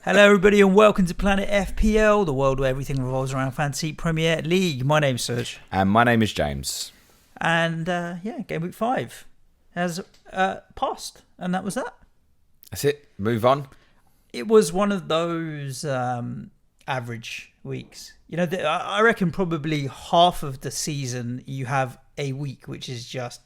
Hello everybody and welcome to Planet FPL, the world where everything revolves around Fantasy Premier League. My name's Suj. And my name is James. And Gameweek 5 has passed, and that was that. That's it. Move on. It was one of those average weeks. You know, I reckon probably half of the season you have a week which is just,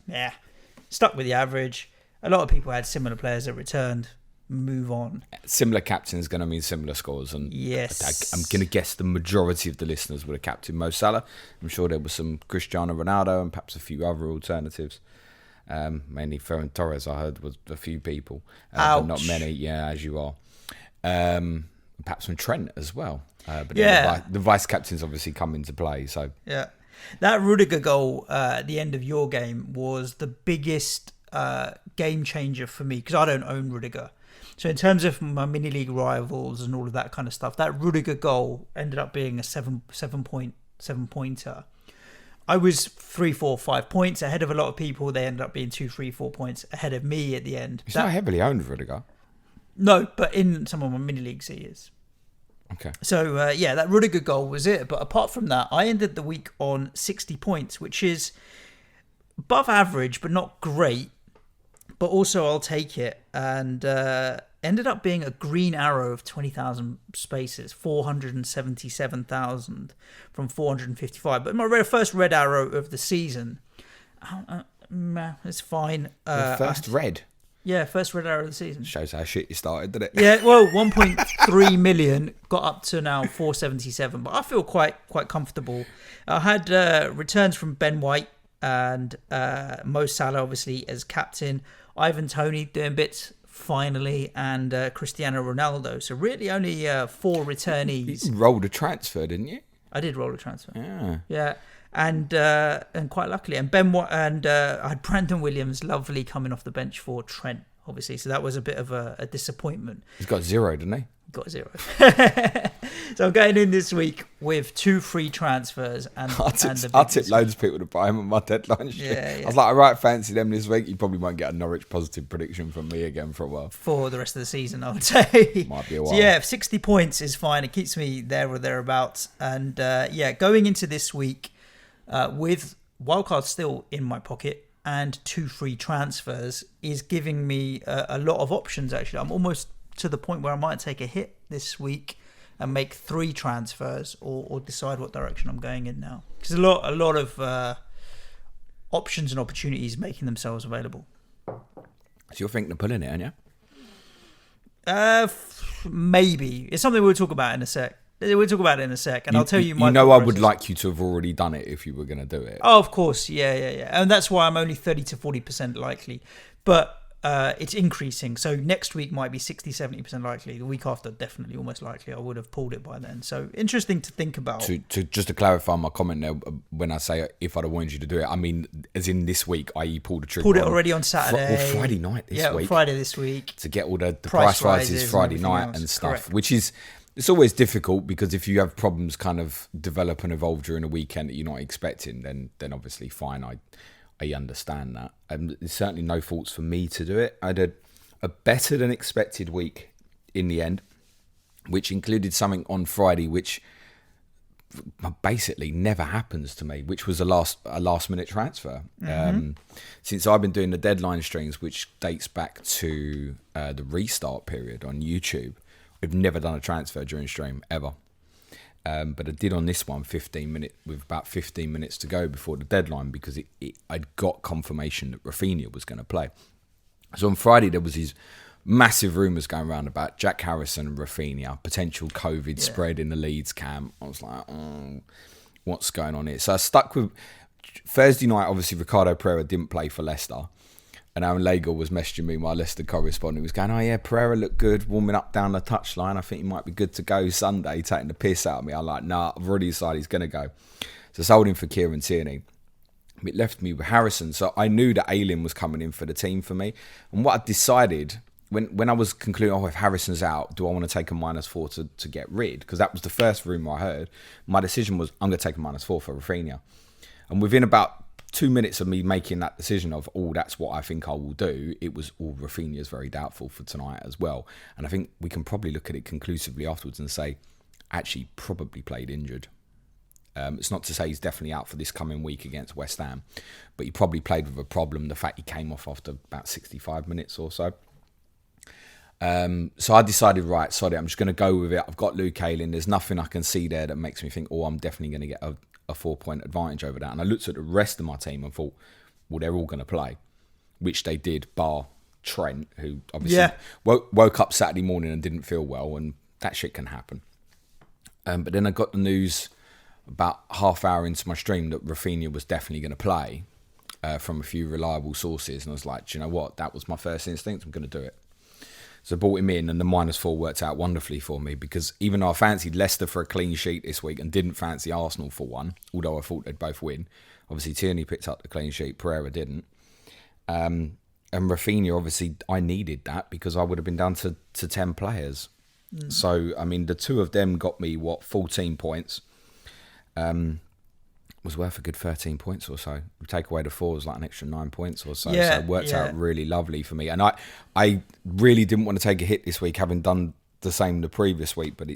stuck with the average. A lot of people had similar players that returned. Move on. Similar captains going to mean similar scores, and yes, I'm going to guess the majority of the listeners would have captained Mo Salah. I'm sure there was some Cristiano Ronaldo and perhaps a few other alternatives. Mainly Ferran Torres, I heard, was a few people, but not many. Yeah, as you are. Perhaps some Trent as well. But the vice captains obviously come into play. So yeah, that Rudiger goal at the end of your game was the biggest game changer for me because I don't own Rudiger. So in terms of my mini league rivals and all of that kind of stuff, that Rudiger goal ended up being a 7 pointer. I was 3, 4, 5 points ahead of a lot of people. They ended up being 2, 3, 4 points ahead of me at the end. He's not heavily owned, Rudiger. No, but in some of my mini leagues he is. Okay. So that Rudiger goal was it. But apart from that, I ended the week on 60 points, which is above average, but not great. But also I'll take it, and ended up being a green arrow of 20,000 spaces, 477,000 from 455. But my first red arrow of the season, it's fine. First red? Yeah, first red arrow of the season. Shows how shit you started, doesn't it? Yeah, well, 1.3 million got up to now 477, but I feel quite comfortable. I had returns from Ben White and Mo Salah, obviously, as captain. Ivan Toney doing bits finally, and Cristiano Ronaldo. So really only 4 returnees. You rolled a transfer, didn't you? I did roll a transfer. Yeah. And quite luckily, and I had Brandon Williams, lovely, coming off the bench for Trent, obviously. So that was a bit of a disappointment. He's got 0, didn't he? Got 0. So I'm going in this week with 2 free transfers and I tipped loads of people to buy him on my deadline stream. Yeah. I was like, all right, fancy them this week. You probably won't get a Norwich positive prediction from me again for a while. For the rest of the season, I would say. Might be a while. So yeah, 60 points is fine. It keeps me there or thereabouts. And going into this week with wildcard still in my pocket and 2 free transfers is giving me a lot of options, actually. I'm almost to the point where I might take a hit this week and make 3 transfers or decide what direction I'm going in now. Because a lot of options and opportunities making themselves available. So you're thinking of pulling it, aren't you? Maybe. It's something we'll talk about in a sec. We'll talk about it in a sec, and I'll tell you my... I would like you to have already done it if you were going to do it. Oh, of course. Yeah. And that's why I'm only 30 to 40% likely. But it's increasing. So next week might be 60, 70% likely. The week after, definitely almost likely. I would have pulled it by then. So interesting to think about. Just to clarify my comment there, when I say if I'd have wanted you to do it, I mean as in this week, i.e. pulled the trigger. Pulled it already on Saturday. Or Friday night this week. Yeah, Friday this week. To get all the price rises Friday night and stuff, correct. Which is... It's always difficult because if you have problems kind of develop and evolve during a weekend that you're not expecting, then obviously fine. I understand that. There's certainly no faults for me to do it. I had a better than expected week in the end, which included something on Friday which basically never happens to me, which was a last minute transfer. Mm-hmm. Since I've been doing the deadline streams, which dates back to the restart period on YouTube, I've never done a transfer during stream ever, but I did on this one with about 15 minutes to go before the deadline because I'd got confirmation that Rafinha was going to play. So on Friday there was these massive rumours going around about Jack Harrison and Rafinha, potential COVID spread in the Leeds camp. I was like, what's going on here? So I stuck with Thursday night. Obviously Ricardo Pereira didn't play for Leicester. And Aaron Lager was messaging me, my Leicester correspondent. He was going, oh yeah, Pereira looked good, warming up down the touchline. I think he might be good to go Sunday, taking the piss out of me. I'm like, nah, I've already decided he's going to go. So I sold him for Kieran Tierney. It left me with Harrison. So I knew that Ayling was coming in for the team for me. And what I decided, when I was concluding, if Harrison's out, do I want to take a -4 to get rid? Because that was the first rumour I heard. My decision was, I'm going to take a -4 for Rafinha. And within about 2 minutes of me making that decision of, that's what I think I will do, it was, Rafinha's very doubtful for tonight as well. And I think we can probably look at it conclusively afterwards and say, actually, probably played injured. It's not to say he's definitely out for this coming week against West Ham, but he probably played with a problem. The fact he came off after about 65 minutes or so. So I decided, right, sorry, I'm just going to go with it. I've got Luke Ayling. There's nothing I can see there that makes me think, I'm definitely going to get a 4-point advantage over that. And I looked at the rest of my team and thought, well, they're all going to play, which they did, bar Trent, who obviously woke up Saturday morning and didn't feel well, and that shit can happen. But then I got the news about half hour into my stream that Rafinha was definitely going to play from a few reliable sources. And I was like, do you know what? That was my first instinct. I'm going to do it. So I brought him in, and the -4 worked out wonderfully for me, because even though I fancied Leicester for a clean sheet this week and didn't fancy Arsenal for one, although I thought they'd both win, obviously Tierney picked up the clean sheet, Pereira didn't. And Rafinha, obviously, I needed that because I would have been down to 10 players. So, I mean, the two of them got me, 14 points. Was worth a good 13 points or so. We take away the 4, like an extra 9 points or so. So it worked out really lovely for me. And I really didn't want to take a hit this week, having done the same the previous week, but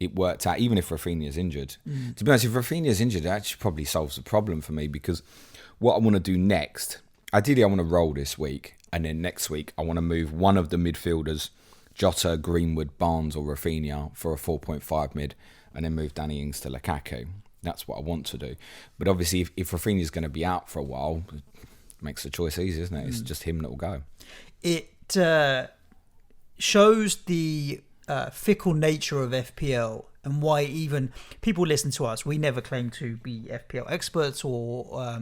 it worked out, even if Rafinha's injured. To be honest, if Rafinha's injured, it actually probably solves the problem for me, because what I want to do next, ideally I want to roll this week, and then next week I want to move one of the midfielders, Jota, Greenwood, Barnes or Rafinha, for a 4.5 mid, and then move Danny Ings to Lukaku. That's what I want to do. But obviously, if Rafinha's going to be out for a while, it makes the choice easy, isn't it? It's just him that will go. It shows the fickle nature of FPL, and why even people listen to us. We never claim to be FPL experts or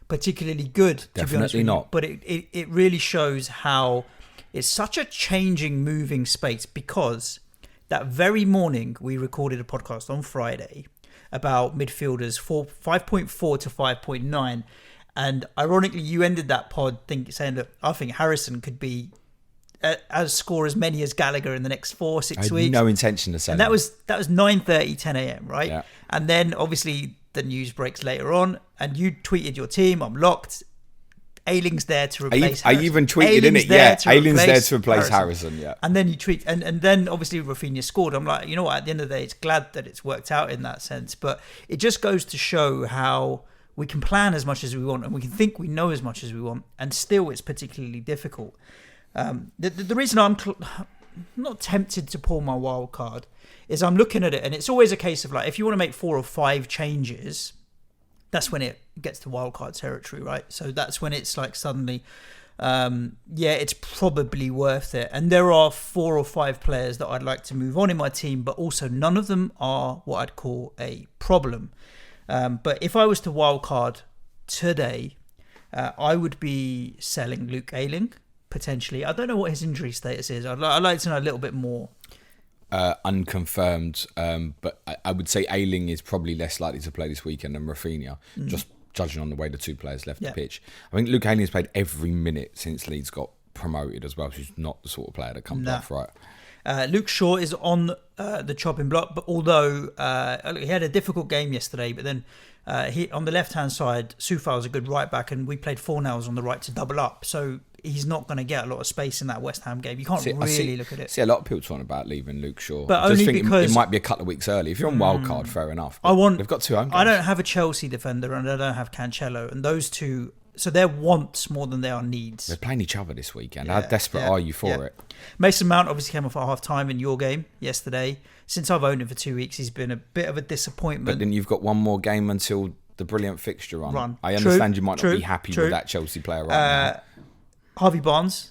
particularly good, to be honest with you. But it really shows how it's such a changing, moving space, because that very morning we recorded a podcast on Friday about midfielders 5.4 to 5.9, and ironically you ended that pod saying that I think Harrison could be score as many as Gallagher in the next 4-6 weeks. No intention to say that. Was 9:30 10 a.m. right? Yeah. And then obviously the news breaks later on, and you tweeted your team, I'm locked, Ayling's there to replace Harrison. I even tweeted in it, Ayling's there to replace Harrison, yeah. And then you tweet, and then obviously Rafinha scored. I'm like, you know what, at the end of the day, it's glad that it's worked out in that sense. But it just goes to show how we can plan as much as we want, and we can think we know as much as we want, and still it's particularly difficult. The reason I'm not tempted to pull my wild card is I'm looking at it, and it's always a case of like, if you want to make 4 or 5 changes, that's when it gets to wildcard territory, right? So that's when it's like suddenly, it's probably worth it. And there are 4 or 5 players that I'd like to move on in my team, but also none of them are what I'd call a problem. But if I was to wildcard today, I would be selling Luke Ayling, potentially. I don't know what his injury status is. I'd like to know a little bit more. Unconfirmed, but I would say Ayling is probably less likely to play this weekend than Rafinha, just judging on the way the two players left the pitch. I think Luke Ayling has played every minute since Leeds got promoted as well, so he's not the sort of player that comes off right. Luke Shaw is on the chopping block, but although he had a difficult game yesterday, but then he on the left-hand side, Soufal is a good right back, and we played Fornals on the right to double up, so he's not going to get a lot of space in that West Ham game. You can't really look at it. See a lot of people talking about leaving Luke Shaw, but I just only think because it might be a couple of weeks early. If you're on wildcard, fair enough. They've got 2 home games. I don't have a Chelsea defender, and I don't have Cancelo, and those two. So they're wants more than they are needs. They're playing each other this weekend. How desperate are you for it? Mason Mount obviously came off at half-time in your game yesterday. Since I've owned him for 2 weeks, he's been a bit of a disappointment. But then you've got one more game until the brilliant fixture run. I understand you might not be happy with that Chelsea player right now. Harvey Barnes.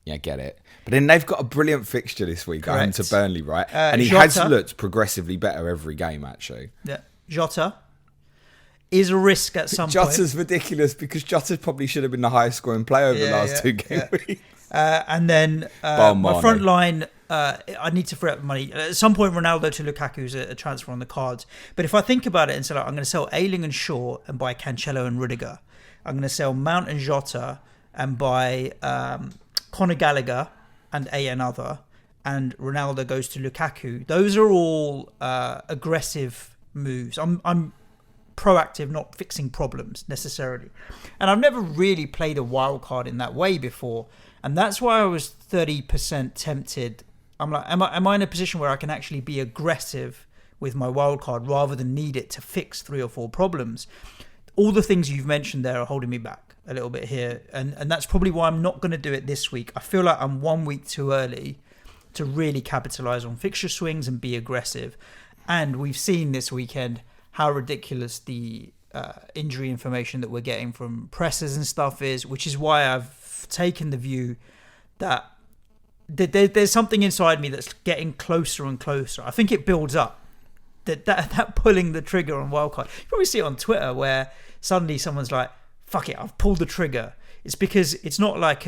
Yeah, get it. But then they've got a brilliant fixture this week going to Burnley, right? And he Jota has looked progressively better every game, actually. Yeah, Jota is a risk at some point. Jota's ridiculous because Jota probably should have been the highest scoring player over the last 2 game weeks. And then my front line, I need to free up money. At some point, Ronaldo to Lukaku is a transfer on the cards. But if I think about it and say, like, I'm going to sell Ayling and Shaw and buy Cancelo and Rudiger. I'm going to sell Mount and Jota and buy Conor Gallagher and another. And Ronaldo goes to Lukaku. Those are all aggressive moves. I'm proactive, not fixing problems necessarily. And I've never really played a wild card in that way before, and that's why I was 30% tempted. I'm like, am I in a position where I can actually be aggressive with my wild card rather than need it to fix 3 or 4 problems? All the things you've mentioned there are holding me back a little bit here, and that's probably why I'm not going to do it this week. I feel like I'm 1 week too early to really capitalise on fixture swings and be aggressive. And we've seen this weekend how ridiculous the injury information that we're getting from pressers and stuff is, which is why I've taken the view that there's something inside me that's getting closer and closer. I think it builds up. That pulling the trigger on wildcard. You probably see it on Twitter where suddenly someone's like, fuck it, I've pulled the trigger. It's because it's not like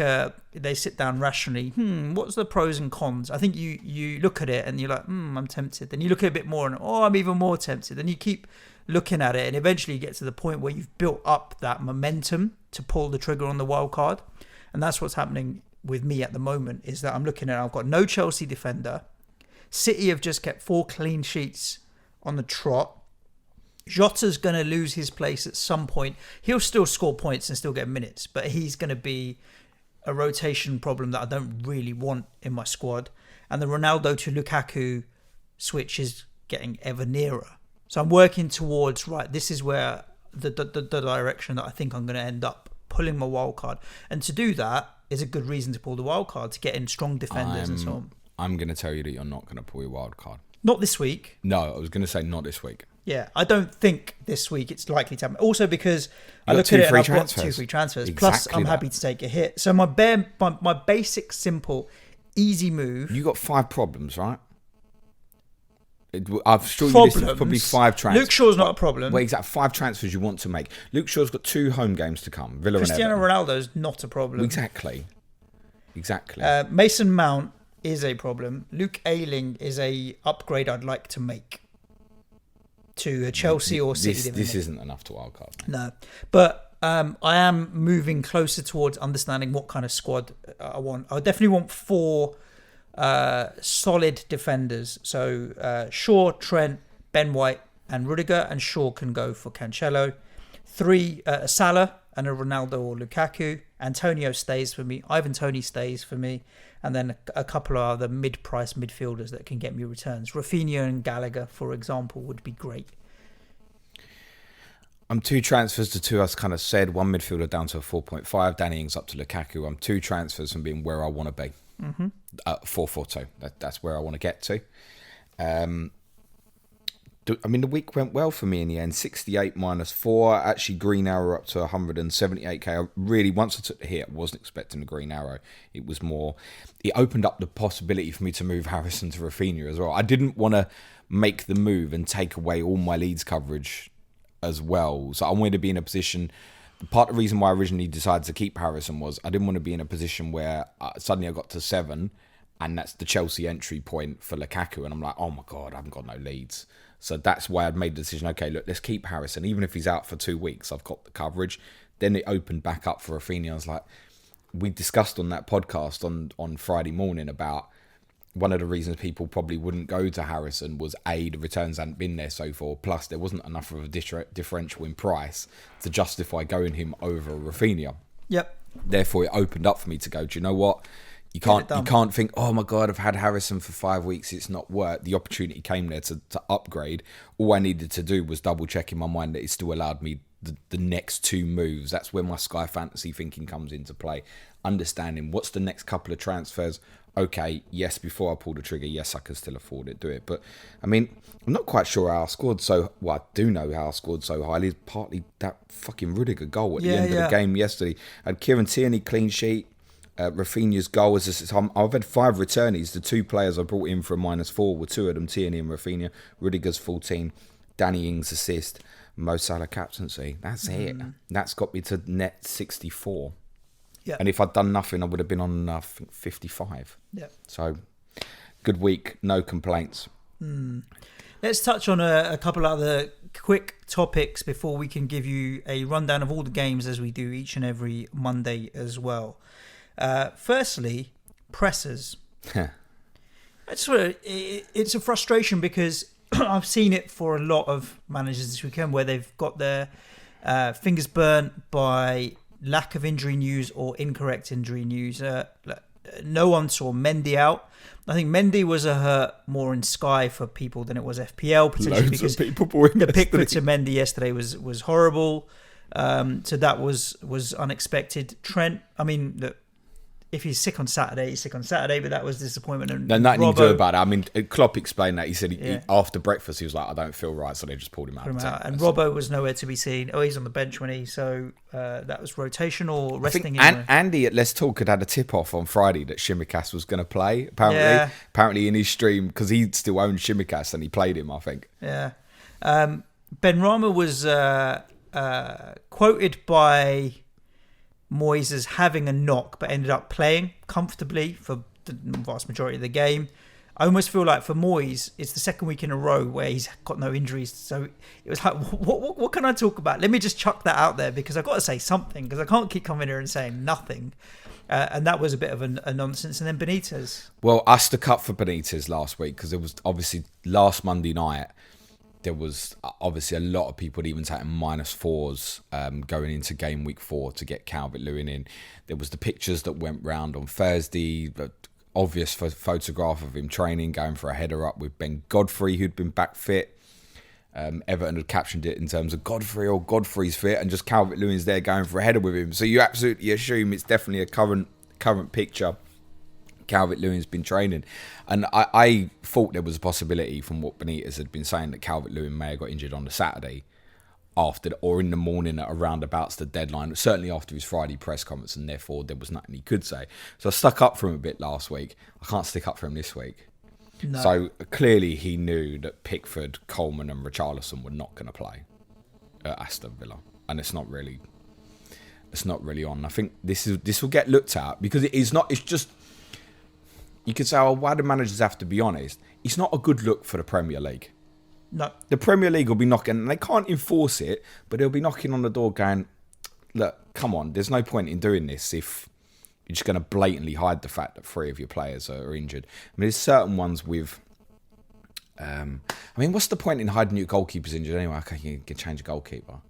they sit down rationally, what's the pros and cons? I think you look at it and you're like, I'm tempted. Then you look at it a bit more and, I'm even more tempted. Then you keep looking at it and eventually you get to the point where you've built up that momentum to pull the trigger on the wild card. And that's what's happening with me at the moment, is that I'm looking at, I've got no Chelsea defender. City have just kept 4 clean sheets on the trot. Jota's going to lose his place at some point. He'll still score points and still get minutes, but he's going to be a rotation problem that I don't really want in my squad. And the Ronaldo to Lukaku switch is getting ever nearer. So I'm working towards, this is where the direction that I think I'm going to end up pulling my wild card. And to do that is a good reason to pull the wild card, to get in strong defenders and so on. I'm going to tell you that you're not going to pull your wild card. Not this week. No, I was going to say not this week. Yeah, I don't think this week it's likely to happen. Also because I look at it and I've got 2 free transfers. Exactly. Plus, I'm happy to take a hit. So my basic, simple, easy move. You got 5 problems, right? I've sure you listed probably 5 transfers. Luke Shaw's not a problem. Well, exactly 5 transfers you want to make. Luke Shaw's got 2 home games to come. Villa Cristiano and Everton. Ronaldo's not a problem. Exactly. Mason Mount is a problem. Luke Ayling is a upgrade I'd like to make to a Chelsea or City. This isn't enough to wildcard. No, but I am moving closer towards understanding what kind of squad I want. I definitely want 4 solid defenders. So Shaw, Trent, Ben White and Rudiger, and Shaw can go for Cancelo. 3, Salah and a Ronaldo or Lukaku. Antonio stays for me. Ivan Toney stays for me. And then a couple of other mid-price midfielders that can get me returns. Rafinha and Gallagher, for example, would be great. I'm 2 transfers to 2, as kind of said. 1 midfielder down to a 4.5. Danny Ings up to Lukaku. I'm 2 transfers from being where I want to be. 4-4-2. That's where I want to get to. I mean, the week went well for me in the end. 68 minus 4. Actually, green arrow up to 178k. I really, once I took the hit, I wasn't expecting the green arrow. It was more, it opened up the possibility for me to move Harrison to Rafinha as well. I didn't want to make the move and take away all my Leeds coverage as well. So I wanted to be in a position. Part of the reason why I originally decided to keep Harrison was I didn't want to be in a position where suddenly I got to 7 and that's the Chelsea entry point for Lukaku. And I'm like, oh my God, I haven't got no Leeds. So that's why I'd made the decision, okay, look, let's keep Harrison. Even if he's out for 2 weeks, I've got the coverage. Then it opened back up for Rafinha. I was like, we discussed on that podcast on Friday morning about one of the reasons people probably wouldn't go to Harrison was A, the returns hadn't been there so far, plus there wasn't enough of a differential in price to justify going him over Rafinha. Yep. Therefore, it opened up for me to go, do you know what? You can't think, oh my God, I've had Harrison for 5 weeks, it's not worked. The opportunity came there to upgrade. All I needed to do was double check in my mind that it still allowed me the next 2 moves. That's where my Sky Fantasy thinking comes into play. Understanding what's the next couple of transfers. Okay, yes, before I pull the trigger, yes, I can still afford it, do it. But, I mean, I'm not quite sure how I scored so... Well, I do know how I scored so highly. It's partly that fucking Rudiger goal at the end of the game yesterday. I had Kieran Tierney clean sheet. Rafinha's goal was this. I've had 5 returnees. The 2 players I brought in for a -4 were 2 of them, Tierney and Rafinha. Rudiger's 14, Danny Ings assist, Mo Salah captaincy. That's it. That's got me to net 64. Yeah. And if I'd done nothing, I would have been on 55. Yeah. So, good week, no complaints. Let's touch on a couple other quick topics before we can give you a rundown of all the games as we do each and every Monday as well. Firstly, pressers. It's a frustration because I've seen it for a lot of managers this weekend where they've got their fingers burnt by lack of injury news or incorrect injury news. No one saw Mendy out. I think Mendy was a hurt more in Sky for people than it was FPL, potentially because the Pickford to Mendy yesterday was horrible. So that was unexpected. Trent, I mean, look, if he's sick on Saturday, he's sick on Saturday, but that was disappointment. And nothing you do about it. I mean, Klopp explained that. He said he, after breakfast, he was like, I don't feel right, so they just pulled him out. And Robbo was nowhere to be seen. Oh, he's on the bench when so that was rotational, resting. Andy at Let's Talk had a tip-off on Friday that Shimikas was going to play, apparently in his stream, because he still owned Shimikas and he played him, I think. Yeah. Benrahma was quoted by Moyes as having a knock, but ended up playing comfortably for the vast majority of the game. I almost feel like for Moyes, it's the second week in a row where he's got no injuries. So it was like, what can I talk about? Let me just chuck that out there because I've got to say something because I can't keep coming here and saying nothing. And that was a bit of a nonsense. And then Benitez. Well, I stuck up for Benitez last week because it was obviously last Monday night. There was obviously a lot of people even taking -4s going into game week 4 to get Calvert-Lewin in. There was the pictures that went round on Thursday, the obvious photograph of him training, going for a header up with Ben Godfrey, who'd been back fit. Everton had captioned it in terms of Godfrey's fit, and just Calvert-Lewin's there going for a header with him. So you absolutely assume it's definitely a current picture. Calvert-Lewin's been training, and I thought there was a possibility from what Benitez had been saying that Calvert-Lewin may have got injured on the Saturday after or in the morning at around about the deadline, certainly after his Friday press conference, and therefore there was nothing he could say. So I stuck up for him a bit last week. I can't stick up for him this week. No. So clearly he knew that Pickford, Coleman and Richarlison were not going to play at Aston Villa, and it's not really on. I think this will get looked at because it's just. You could say, why do managers have to be honest? It's not a good look for the Premier League. No. The Premier League will be knocking, and they can't enforce it, but they'll be knocking on the door going, look, come on, there's no point in doing this if you're just going to blatantly hide the fact that 3 of your players are injured. I mean, there's certain ones with... what's the point in hiding your goalkeeper's injured anyway? Okay, you can change a goalkeeper.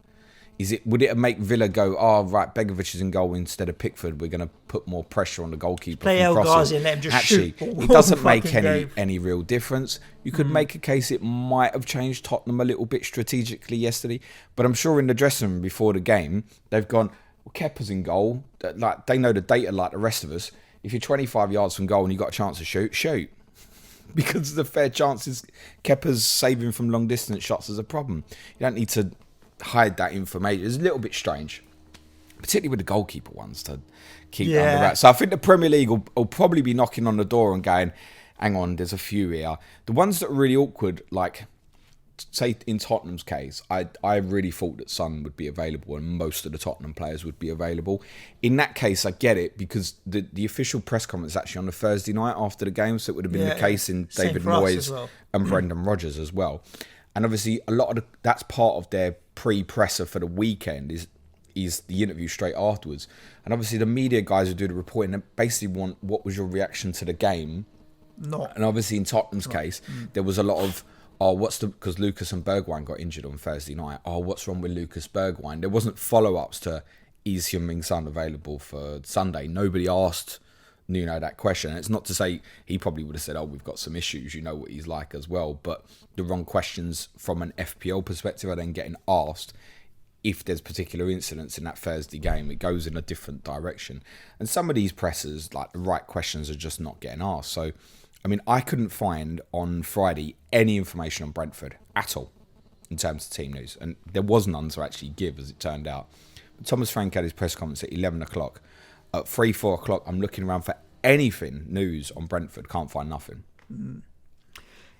Would it make Villa go, Begovic is in goal instead of Pickford, we're going to put more pressure on the goalkeeper? Play El Ghazi and let him just shoot. It doesn't make any real difference. You could make a case it might have changed Tottenham a little bit strategically yesterday, but I'm sure in the dressing room before the game, they've gone, Kepa's in goal. Like, they know the data like the rest of us. If you're 25 yards from goal and you've got a chance to shoot. Because the fair chances Kepa's saving from long distance shots is a problem. You don't need to hide that information. It's a little bit strange, particularly with the goalkeeper ones, to keep under wraps. So I think the Premier League will probably be knocking on the door and going, hang on, there's a few here. The ones that are really awkward, like say in Tottenham's case, I really thought that Son would be available and most of the Tottenham players would be available. In that case, I get it because the official press conference is actually on the Thursday night after the game, so it would have been the case in David Moyes and Brendan Rodgers as well. And obviously, a lot of that's part of their pre-presser for the weekend is the interview straight afterwards. And obviously, the media guys who do the reporting they basically want what was your reaction to the game. And obviously, in Tottenham's case, there was a lot of because Lucas and Bergwijn got injured on Thursday night. What's wrong with Lucas Bergwijn? There wasn't follow-ups to is Heung-min Son available for Sunday. Nobody asked Nuno that question. And it's not to say he probably would have said, we've got some issues, you know what he's like as well. But the wrong questions from an FPL perspective are then getting asked. If there's particular incidents in that Thursday game, it goes in a different direction. And some of these pressers, like the right questions are just not getting asked. So, I mean, I couldn't find on Friday any information on Brentford at all in terms of team news. And there was none to actually give, as it turned out. But Thomas Frank had his press conference at 11 o'clock. At 4 o'clock, I'm looking around for anything news on Brentford. Can't find nothing.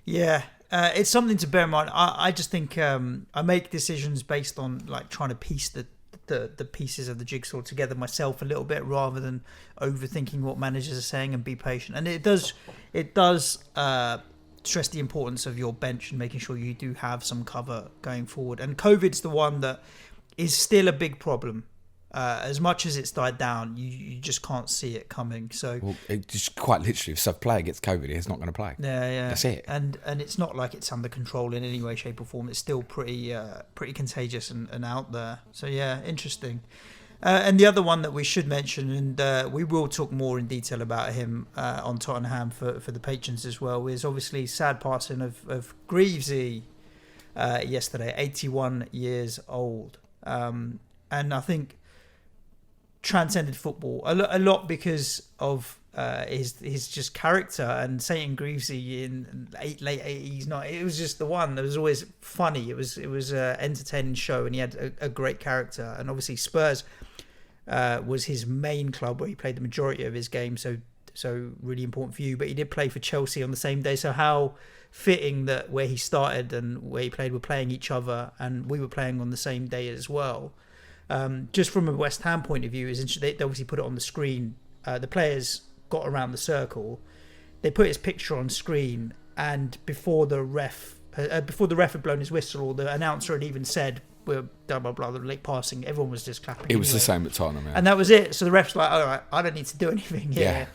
Yeah, it's something to bear in mind. I just think I make decisions based on like trying to piece the pieces of the jigsaw together myself a little bit rather than overthinking what managers are saying and be patient. And it does stress the importance of your bench and making sure you do have some cover going forward. And COVID's the one that is still a big problem. as much as it's died down, you just can't see it coming. So well, it just quite literally, if a player gets COVID, he's not going to play. Yeah. That's it. And it's not like it's under control in any way, shape, or form. It's still pretty contagious and out there. So yeah, interesting. And the other one that we should mention, and we will talk more in detail about him on Tottenham for the patrons as well, is obviously sad passing of Greavesy yesterday, 81 years old. And I think transcended football a lot because of his just character, and Satan Greavesy in late 80s. It was just the one that was always funny. It was an entertaining show, and he had a great character. And obviously Spurs was his main club where he played the majority of his game, so really important for you. But he did play for Chelsea on the same day, so how fitting that where he started and where he played were playing each other, and we were playing on the same day as well. Just from a West Ham point of view, is interesting. They obviously put it on the screen. The players got around the circle. They put his picture on screen, and before the ref had blown his whistle, or the announcer had even said, "We're blah blah blah," the late passing, everyone was just clapping. It was the same at Tottenham, and that was it. So the ref's like, "All right, I don't need to do anything here." Yeah.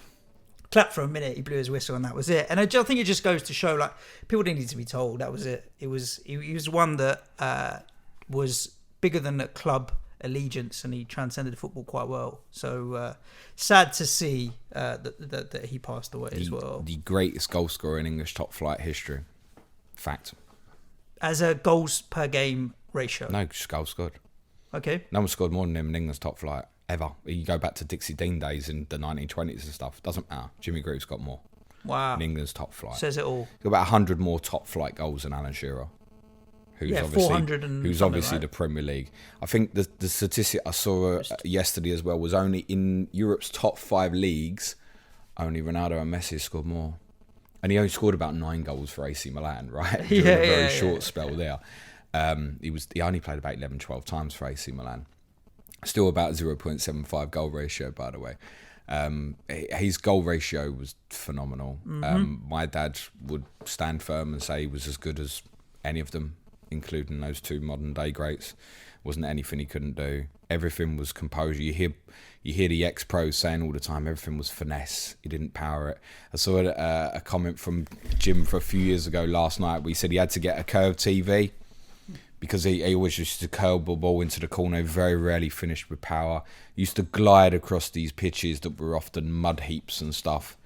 Clapped for a minute, he blew his whistle, and that was it. And I think it just goes to show, like, people didn't need to be told. That was it. He was one that was bigger than a club allegiance, and he transcended football quite well. So sad to see that he passed away as well. The greatest goal scorer in English top flight history. Fact. As a goals per game ratio? No, just goals scored. Okay. No one scored more than him in England's top flight, ever. You go back to Dixie Dean days in the 1920s and stuff. Doesn't matter. Jimmy Greaves got more. Wow. In England's top flight. Says it all. Got about 100 more top flight goals than Alan Shearer. Who's 400 and who's obviously right? The Premier League. I think the statistic I saw yesterday as well was only in Europe's top 5 leagues, only Ronaldo and Messi scored more. And he only scored about 9 goals for AC Milan, right? During a very short spell there. He only played about 11, 12 times for AC Milan. Still about 0.75 goal ratio, by the way. His goal ratio was phenomenal. Mm-hmm. My dad would stand firm and say he was as good as any of them, including those 2 modern day greats. Wasn't anything he couldn't do. Everything was composure. You hear the ex-pros saying all the time, everything was finesse. He didn't power it. I saw a comment from Jim for a few years ago last night where he said he had to get a curved TV because he always used to curl the ball into the corner, very rarely finished with power. He used to glide across these pitches that were often mud heaps and stuff.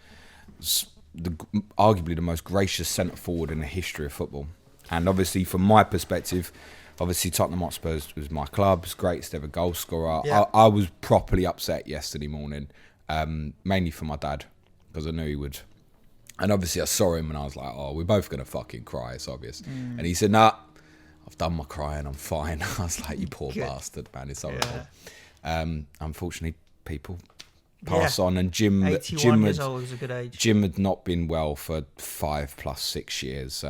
Arguably the most gracious centre forward in the history of football. And obviously, from my perspective, Tottenham Hotspur was my club's greatest ever goal scorer. Yeah. I was properly upset yesterday morning, mainly for my dad, because I knew he would. And obviously, I saw him and I was like, "Oh, we're both gonna fucking cry. It's obvious." And he said, "Nah, I've done my crying. I'm fine." I was like, "You poor bastard, man. It's horrible." Yeah. Unfortunately, people pass on, and Jim years old is a good age. Jim had not been well for 5 plus 6 years.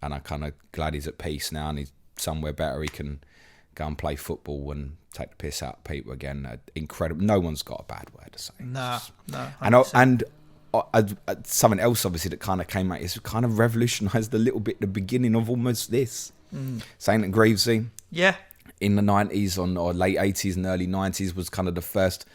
And I'm kind of glad he's at peace now, and he's somewhere better. He can go and play football and take the piss out of people again. Incredible. No one's got a bad word to say. No. 100%. And something else, obviously, that kind of came out is kind of revolutionised a little bit the beginning of almost this. Saying that Greavesy, in the 90s or late 80s and early 90s was kind of the first,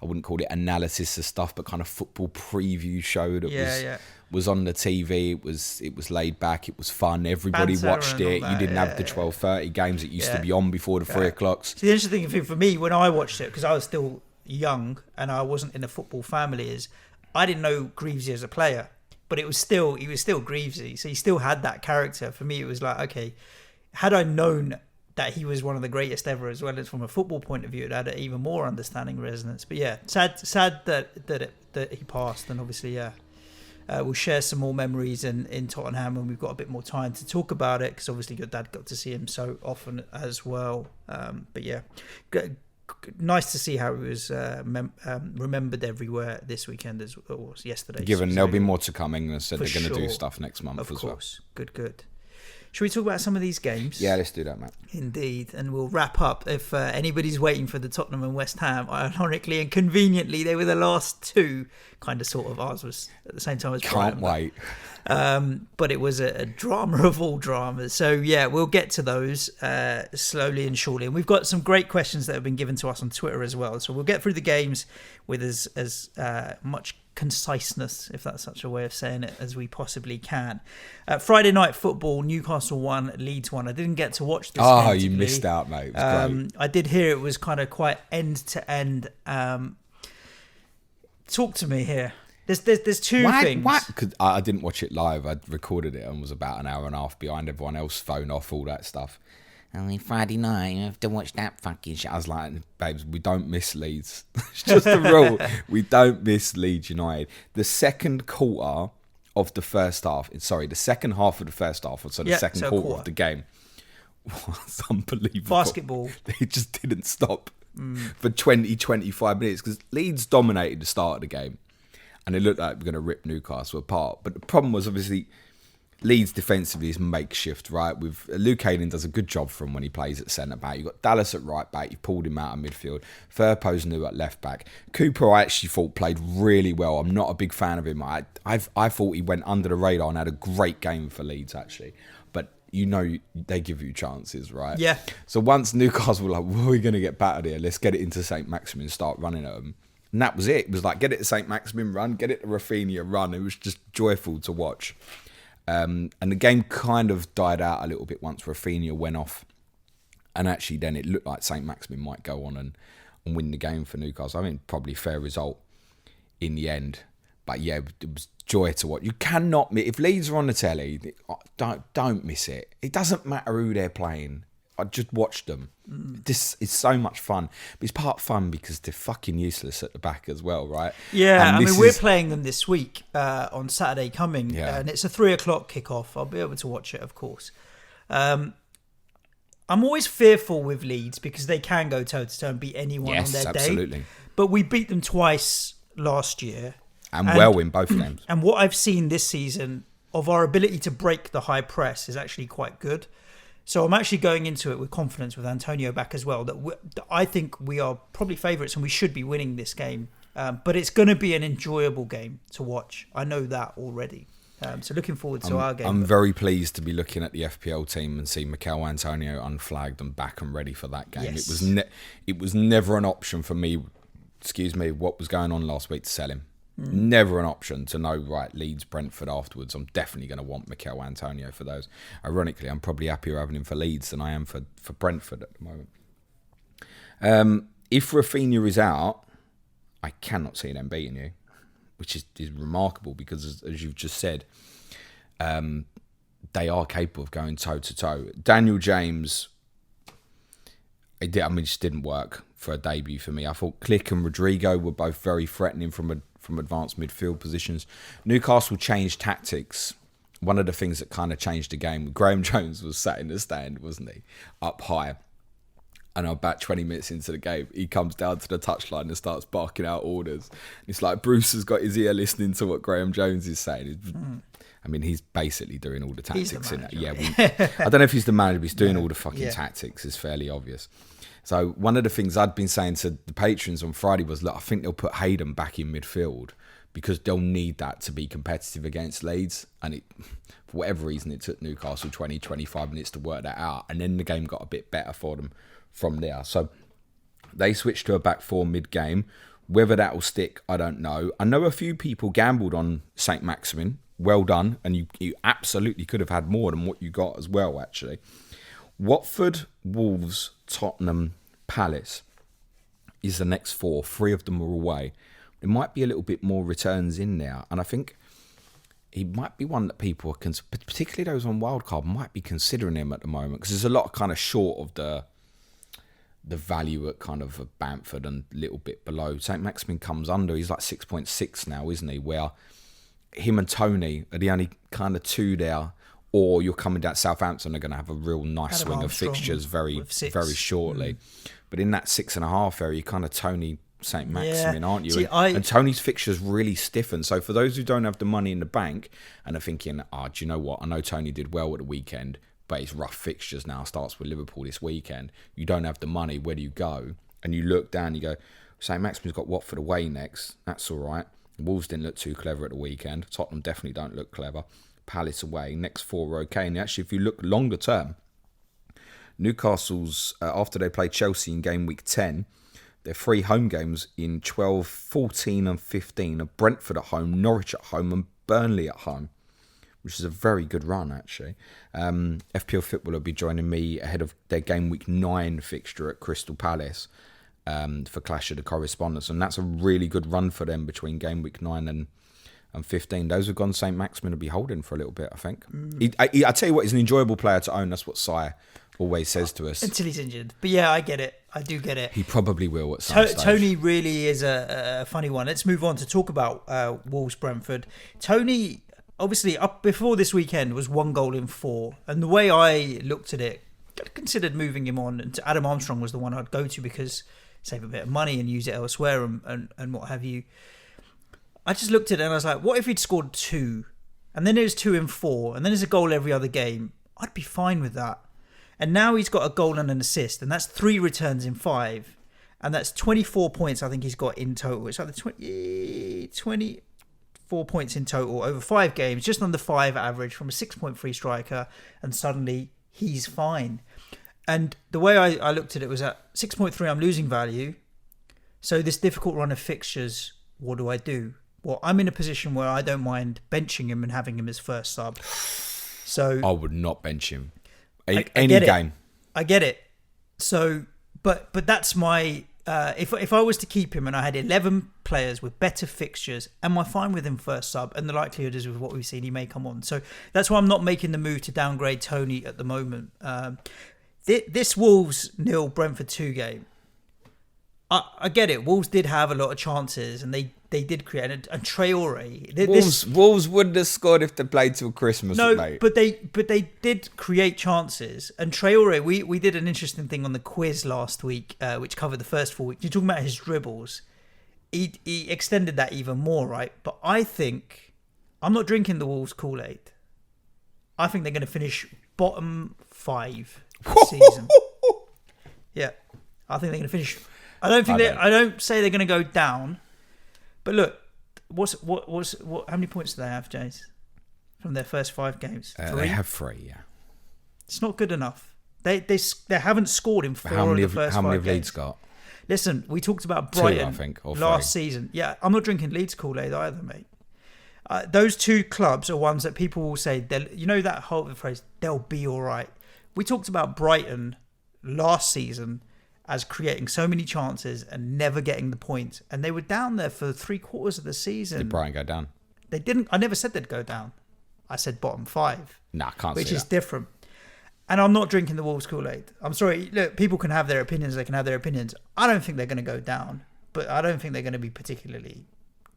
I wouldn't call it analysis of stuff, but kind of football preview show that was on the TV. It was laid back. It was fun. Everybody watched it. You didn't have the 12:30 games that used to be on before the 3 o'clock. So the interesting thing for me when I watched it, because I was still young and I wasn't in a football family, is I didn't know Greavesy as a player, but he was still Greavesy. So he still had that character. For me, it was like, okay, had I known that he was one of the greatest ever, as well as from a football point of view, it had an even more understanding resonance. But yeah, sad that he passed, and obviously, we'll share some more memories in Tottenham when we've got a bit more time to talk about it, because obviously your dad got to see him so often as well. But yeah, nice to see how he was remembered everywhere this weekend or yesterday. Given there'll be more to come. England said they're going to do stuff next month as well. Of course, good. Should we talk about some of these games? Yeah, let's do that, mate. Indeed, and we'll wrap up. If anybody's waiting for the Tottenham and West Ham, ironically and conveniently, they were the last 2, kind of sort of. Ours was at the same time as Can't Brighton. wait. But it was a drama of all dramas. So yeah, we'll get to those slowly and surely. And we've got some great questions that have been given to us on Twitter as well. So we'll get through the games with as much conciseness, if that's such a way of saying it, as we possibly can. Friday night football, Newcastle 1, Leeds 1. I didn't get to watch this game. Oh, you missed out, mate. It was great. I did hear it was kind of quite end to end. Talk to me here. There's two things. Because I didn't watch it live. I recorded it and was about an hour and a half behind everyone else, phone off, all that stuff. Only Friday night, you have to watch that fucking shit. I was like, babes, we don't miss Leeds. It's just a rule. We don't miss Leeds United. The second quarter of the first half, the second half of the first half, so the second quarter of the game was unbelievable. Basketball. They just didn't stop for 20, 25 minutes because Leeds dominated the start of the game and it looked like we were going to rip Newcastle apart. But the problem was obviously Leeds defensively is makeshift, right? With Luke Ayling does a good job for him when he plays at centre back. You've got Dallas at right back. You pulled him out of midfield. Firpo's new at left back. Cooper, I actually thought played really well. I'm not a big fan of him. I thought he went under the radar and had a great game for Leeds actually. But you know they give you chances, right? Yeah. So once Newcastle were like, well, we're going to get battered here. Let's get it into St. Maximin and start running at them. And that was it. It was like, get it to St. Maximin, run. Get it to Rafinha, run. It was just joyful to watch. And the game kind of died out a little bit once Rafinha went off. And actually then it looked like St. Maximin might go on and win the game for Newcastle. I mean, probably fair result in the end. But yeah, it was joy to watch. You cannot miss. If Leeds are on the telly, don't miss it. It doesn't matter who they're playing. I just watch them. This is so much fun. But it's part fun because they're fucking useless at the back as well, right? Yeah, I mean, we're playing them this week on Saturday coming. And it's a 3:00 kickoff. I'll be able to watch it, of course. I'm always fearful with Leeds because they can go toe-to-toe and beat anyone on their day. Yes, absolutely. But we beat them twice last year. And well in both games. And what I've seen this season of our ability to break the high press is actually quite good. So I'm actually going into it with confidence with Antonio back as well. That I think we are probably favourites and we should be winning this game. But it's going to be an enjoyable game to watch. I know that already. So looking forward to our game. I'm very pleased to be looking at the FPL team and see Mikel Antonio unflagged and back and ready for that game. Yes. It was never an option for me, what was going on last week to sell him. Never an option to know, right, Leeds, Brentford afterwards. I'm definitely going to want Mikel Antonio for those. Ironically, I'm probably happier having him for Leeds than I am for Brentford at the moment. If Rafinha is out, I cannot see them beating you, which is remarkable because, as you've just said, they are capable of going toe-to-toe. Daniel James, it just didn't work for a debut for me. I thought Click and Rodrigo were both very threatening from advanced midfield positions. Newcastle changed tactics. One of the things that kind of changed the game, Graham Jones was sat in the stand, wasn't he? Up high. And about 20 minutes into the game, he comes down to the touchline and starts barking out orders. It's like Bruce has got his ear listening to what Graham Jones is saying. I mean, he's basically doing all the tactics in it. Yeah, I don't know if he's the manager, but he's doing all the fucking tactics. It's fairly obvious. So one of the things I'd been saying to the patrons on Friday was, look, I think they'll put Hayden back in midfield because they'll need that to be competitive against Leeds. And for whatever reason, it took Newcastle 20, 25 minutes to work that out. And then the game got a bit better for them from there. So they switched to a back four mid-game. Whether that will stick, I don't know. I know a few people gambled on St. Maximin. Well done. And you absolutely could have had more than what you got as well, actually. Watford, Wolves, Tottenham, Palace is the next four. 3 of them are away. There might be a little bit more returns in there. And I think he might be one that people are, particularly those on wildcard, might be considering him at the moment. Because there's a lot kind of short of the value at kind of a Bamford and a little bit below. St. Maximin comes under. He's like 6.6 now, isn't he? Where him and Tony are the only kind of two there. Or you're coming down, Southampton are going to have a real nice swing of fixtures very shortly. But in that 6.5 area, you're kind of Tony St. Maximin, aren't you? And Tony's fixtures really stiffen. So for those who don't have the money in the bank and are thinking, do you know what? I know Tony did well at the weekend, but it's rough fixtures now. Starts with Liverpool this weekend. You don't have the money. Where do you go? And you look down, you go, St. Maximin's got Watford away next. That's all right. Wolves didn't look too clever at the weekend. Tottenham definitely don't look clever. Palace away. Next 4 are okay. And actually, if you look longer term, Newcastle's, after they played Chelsea in game week 10, their 3 home games in 12, 14 and 15 are Brentford at home, Norwich at home and Burnley at home, which is a very good run, actually. FPL Football will be joining me ahead of their game week 9 fixture at Crystal Palace for Clash of the Correspondents, and that's a really good run for them between game week 9 and 15. Those have gone St. Maximin will be holding for a little bit, I think. I tell you what, he's an enjoyable player to own. That's what Sarr always says to us. Until he's injured. But yeah, I get it. I do get it. He probably will at some stage. Tony really is a funny one. Let's move on to talk about Wolves Brentford. Tony, obviously, up before this weekend was 1 goal in 4. And the way I looked at it, I considered moving him on. And Adam Armstrong was the one I'd go to because save a bit of money and use it elsewhere and what have you. I just looked at it and I was like, what if he'd scored 2? And then it was 2 in 4. And then there's a goal every other game. I'd be fine with that. And now he's got a goal and an assist, and that's 3 returns in 5. And that's 24 points I think he's got in total. It's like the 24 points in total over 5 games, just under 5 average from a 6.3 striker, and suddenly he's fine. And the way I looked at it was at 6.3, I'm losing value. So this difficult run of fixtures, what do? Well, I'm in a position where I don't mind benching him and having him as first sub. So I would not bench him. I get it. So, but that's my. If I was to keep him and I had 11 players with better fixtures, am I fine with him first sub? And the likelihood is with what we've seen, he may come on. So that's why I'm not making the move to downgrade Tony at the moment. This Wolves 0 Brentford 2 game, I get it. Wolves did have a lot of chances and they did create and Traore. Wolves wouldn't have scored if they played till Christmas. No, mate. but they did create chances. And Traore, we did an interesting thing on the quiz last week, which covered the first 4 weeks. You're talking about his dribbles. He extended that even more, right? But I think I'm not drinking the Wolves Kool-Aid. I think they're going to finish bottom 5 this season. Yeah, I think they're going to finish. I don't say they're going to go down. But look, how many points do they have, James, from their first 5 games? 3? They have 3, yeah. It's not good enough. They haven't scored in 4 of the first 5 games. How many have Leeds got? Listen, we talked about Brighton 2, I think, or last 3. season. Yeah, I'm not drinking Leeds Kool-Aid either, mate. Those 2 clubs are ones that people will say, you know that whole phrase, they'll be all right. We talked about Brighton last season as creating so many chances and never getting the point. And they were down there for 3/4 of the season. Did Brighton go down? They didn't. I never said they'd go down. I said bottom 5. Nah, I can't which see is that. different. And I'm not drinking the Wolves Kool-Aid. I'm sorry. Look, people can have their opinions. They can have their opinions. I don't think they're going to go down. But I don't think they're going to be particularly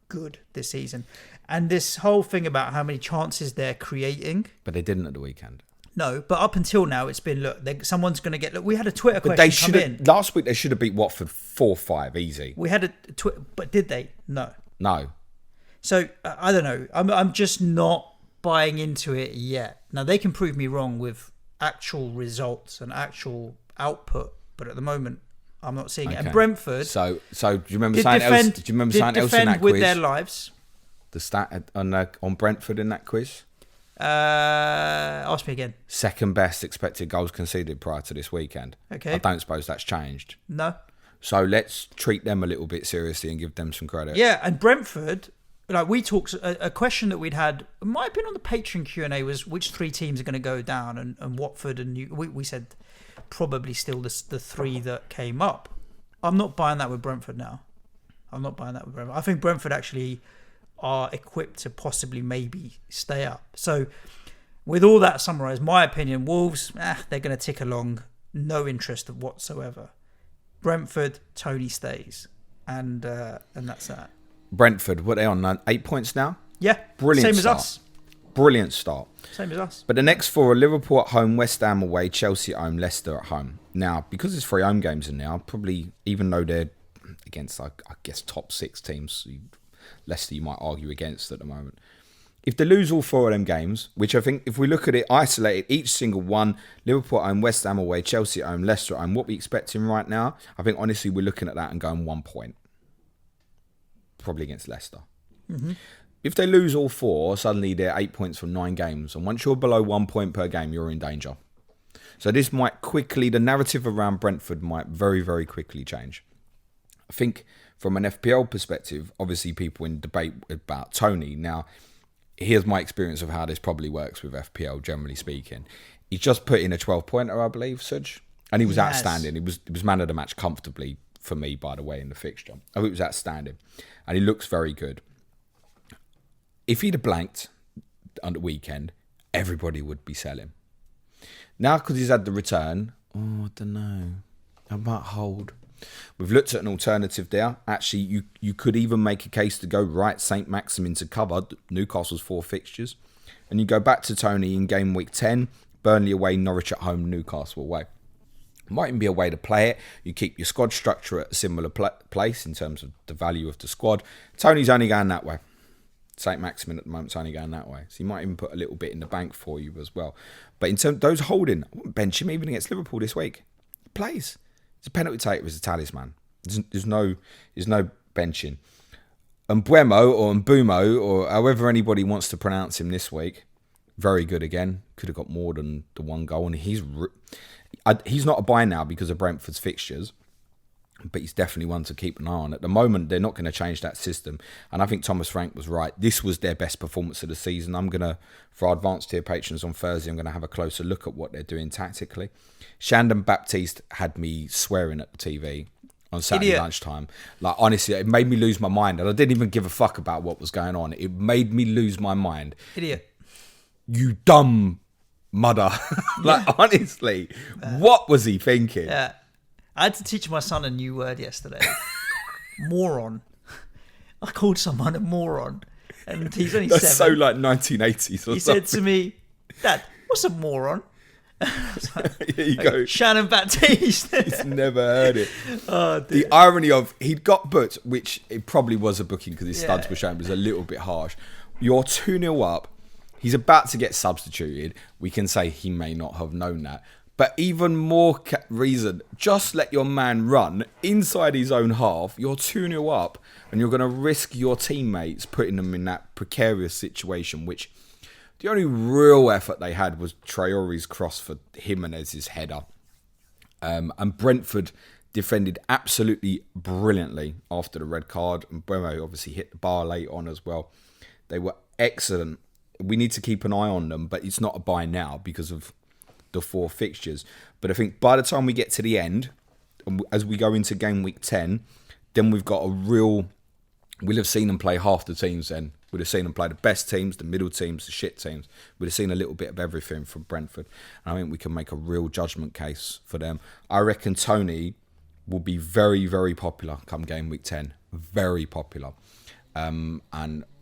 good this season. And this whole thing about how many chances they're creating. But they didn't at the weekend. No, but up until now, it's been, someone's going to get... Look, we had a Twitter question come in. Last week, they should have beat Watford 4-5, easy. We had a Twitter... But did they? No. No. So, I don't know. I'm just not buying into it yet. Now, they can prove me wrong with actual results and actual output, but at the moment, I'm not seeing it. And Brentford... So do you remember something else? Do you remember something else in that quiz? With their lives. The stat on Brentford in that quiz? Ask me again. Second best expected goals conceded prior to this weekend. Okay. I don't suppose that's changed. No. So let's treat them a little bit seriously and give them some credit. Yeah, and Brentford, we talked, a question that we'd had, it might have been on the Patreon Q&A, was which 3 teams are going to go down, and Watford and we said probably still the 3 that came up. I'm not buying that with Brentford now. I think Brentford actually are equipped to possibly maybe stay up. So with all that summarised, my opinion, Wolves, they're going to tick along. No interest whatsoever. Brentford, Tony stays. And that's that. Brentford, what are they on? 8 points now? Yeah. Brilliant Same start. as us. Brilliant start. Same as us. But the next 4 are Liverpool at home, West Ham away, Chelsea at home, Leicester at home. Now, because there's 3 home games in there, probably, even though they're against, I guess, top 6 teams, Leicester you might argue against at the moment. If they lose all 4 of them games, which I think if we look at it isolated, each single one, Liverpool at home, West Ham away, Chelsea at home, Leicester at home, what we expecting right now, I think honestly we're looking at that and going 1 point. Probably against Leicester. Mm-hmm. If they lose all 4, suddenly they're 8 points from 9 games. And once you're below 1 point per game, you're in danger. So this might quickly, the narrative around Brentford might very, very quickly change. I think from an FPL perspective, obviously people in debate about Tony. Now, here's my experience of how this probably works with FPL, generally speaking. He's just put in a 12-pointer, I believe, Suj. And he was outstanding. He was man of the match comfortably for me, by the way, in the fixture. Oh, it was outstanding. And he looks very good. If he'd have blanked on the weekend, everybody would be selling. Now, because he's had the return, I don't know. I might hold. We've looked at an alternative there. Actually, you could even make a case to go right St. Maximin to cover Newcastle's 4 fixtures. And you go back to Tony in game week 10, Burnley away, Norwich at home, Newcastle away. Might even be a way to play it. You keep your squad structure at a similar place in terms of the value of the squad. Tony's only going that way. St. Maximin at the moment's only going that way. So he might even put a little bit in the bank for you as well. But in terms of those holding, I wouldn't bench him even against Liverpool this week. He plays. He's a penalty taker, he's a talisman. There's no benching. Mbuemo or Mbumo or however anybody wants to pronounce him this week, very good again. Could have got more than the 1 goal. And he's not a buy now because of Brentford's fixtures. But he's definitely one to keep an eye on. At the moment, they're not going to change that system. And I think Thomas Frank was right. This was their best performance of the season. I'm going to, for our advanced tier patrons on Thursday, I'm going to have a closer look at what they're doing tactically. Shandon Baptiste had me swearing at the TV on Saturday lunchtime. Like, honestly, it made me lose my mind. And I didn't even give a fuck about what was going on. It made me lose my mind. Idiot. You dumb mudder. Like, honestly, what was he thinking? Yeah. I had to teach my son a new word yesterday. Moron. I called someone a moron. And he's only 7. That's so like 1980s or something. He said to me, Dad, what's a moron? Here you go. Shannon Baptiste. He's never heard it. Oh, the irony of he'd got booked, which it probably was a booking because his studs were showing, was a little bit harsh. You're 2-0 up. He's about to get substituted. We can say he may not have known that. But even more reason, just let your man run inside his own half. You're 2-0 up and you're going to risk your teammates putting them in that precarious situation, which the only real effort they had was Traore's cross for Jimenez's header. And Brentford defended absolutely brilliantly after the red card. And Buemo obviously hit the bar late on as well. They were excellent. We need to keep an eye on them, but it's not a buy now because of the 4 fixtures. But I think by the time we get to the end, as we go into game week 10, then we've got a real... We'll have seen them play half the teams then. We'd have seen them play the best teams, the middle teams, the shit teams. We'd have seen a little bit of everything from Brentford. And I think we can make a real judgment case for them. I reckon Tony will be very, very popular come game week 10. Very popular. And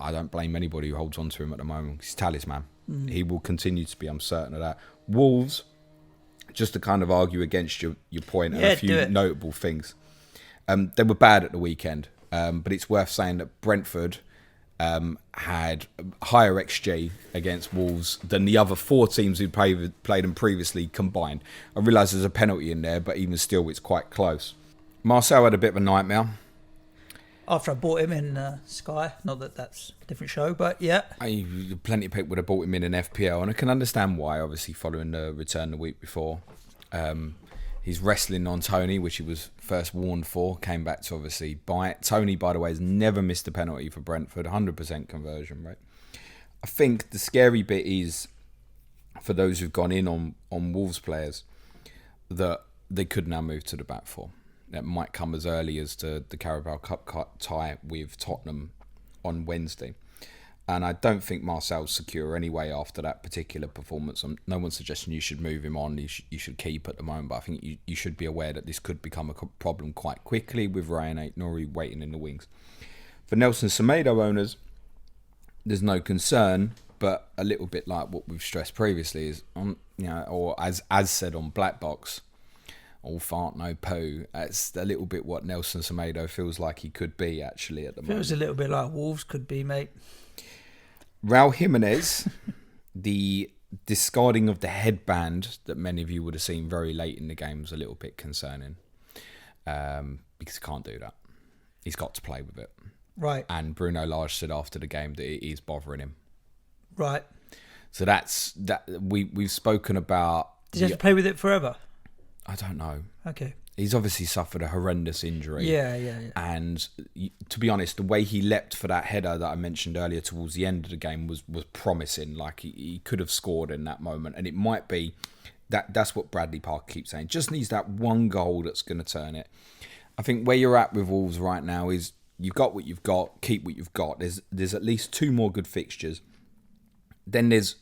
I don't blame anybody who holds on to him at the moment. He's talisman. He will continue to be, I'm certain of that. Wolves, just to kind of argue against your point and a few notable things. They were bad at the weekend, but it's worth saying that Brentford had higher XG against Wolves than the other 4 teams who played them previously combined. I realise there's a penalty in there, but even still, it's quite close. Marcel had a bit of a nightmare. After I bought him in Sky, not that that's a different show, but yeah. Plenty of people would have bought him in FPL, and I can understand why, obviously, following the return the week before. He's wrestling on Tony, which he was first warned for, came back to obviously bite. Tony, by the way, has never missed a penalty for Brentford, 100% conversion rate. I think the scary bit is, for those who've gone in on Wolves players, that they could now move to the back 4. That might come as early as the Carabao Cup tie with Tottenham on Wednesday. And I don't think Marcel's secure anyway after that particular performance. No one's suggesting you should move him on. You should keep at the moment. But I think you should be aware that this could become a problem quite quickly with Ryan Aït-Nouri waiting in the wings. For Nelson Semedo owners, there's no concern. But a little bit like what we've stressed previously is, or as said on Black Box, all fart, no poo. It's a little bit what Nelson Semedo feels like he could be actually at the moment. Feels a little bit like Wolves could be, mate. Raul Jimenez, the discarding of the headband that many of you would have seen very late in the game was a little bit concerning because he can't do that. He's got to play with it. Right. And Bruno Lage said after the game that it is bothering him. Right. So that's that. We've spoken about. Does he have to play with it forever? I don't know. Okay. He's obviously suffered a horrendous injury. Yeah. And to be honest, the way he leapt for that header that I mentioned earlier towards the end of the game was promising. Like he could have scored in that moment, and it might be that's what Bradley Parker keeps saying. Just needs that one goal that's going to turn it. I think where you're at with Wolves right now is you've got what you've got, keep what you've got. There's at least 2 more good fixtures. Then there's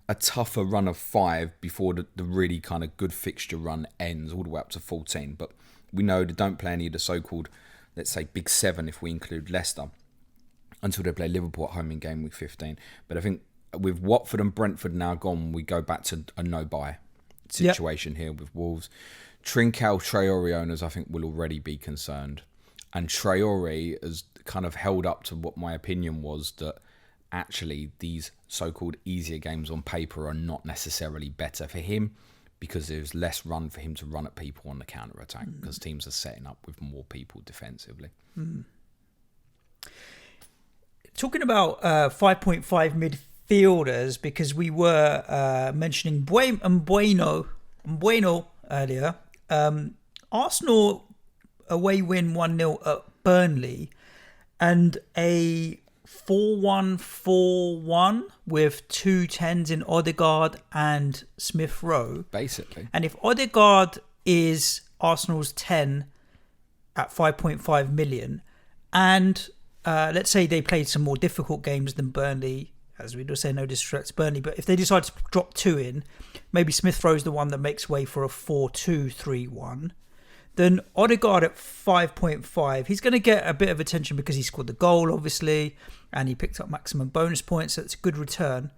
a tougher run of 5 before the really kind of good fixture run ends all the way up to 14. But we know they don't play any of the so-called, let's say, big 7 if we include Leicester, until they play Liverpool at home in game week 15. But I think with Watford and Brentford now gone, we go back to a no-buy situation here with Wolves. Trincao, Traore owners, I think, will already be concerned. And Traore has kind of held up to what my opinion was, that actually these so-called easier games on paper are not necessarily better for him, because there's less run for him to run at people on the counter-attack, because teams are setting up with more people defensively. Talking about 5.5 midfielders, because we were mentioning Bueno earlier. Arsenal away win 1-0 at Burnley, and a 4-1-4-1 with 2 10s in Odegaard and Smith Rowe. Basically. And if Odegaard is Arsenal's 10 at 5.5 million, and let's say they played some more difficult games than Burnley, as we just say, no disrespect to Burnley, but if they decide to drop 2 in, maybe Smith Rowe's the one that makes way for a 4-2-3-1. Then Odegaard at 5.5, he's going to get a bit of attention because he scored the goal, obviously, and he picked up maximum bonus points, so it's a good return.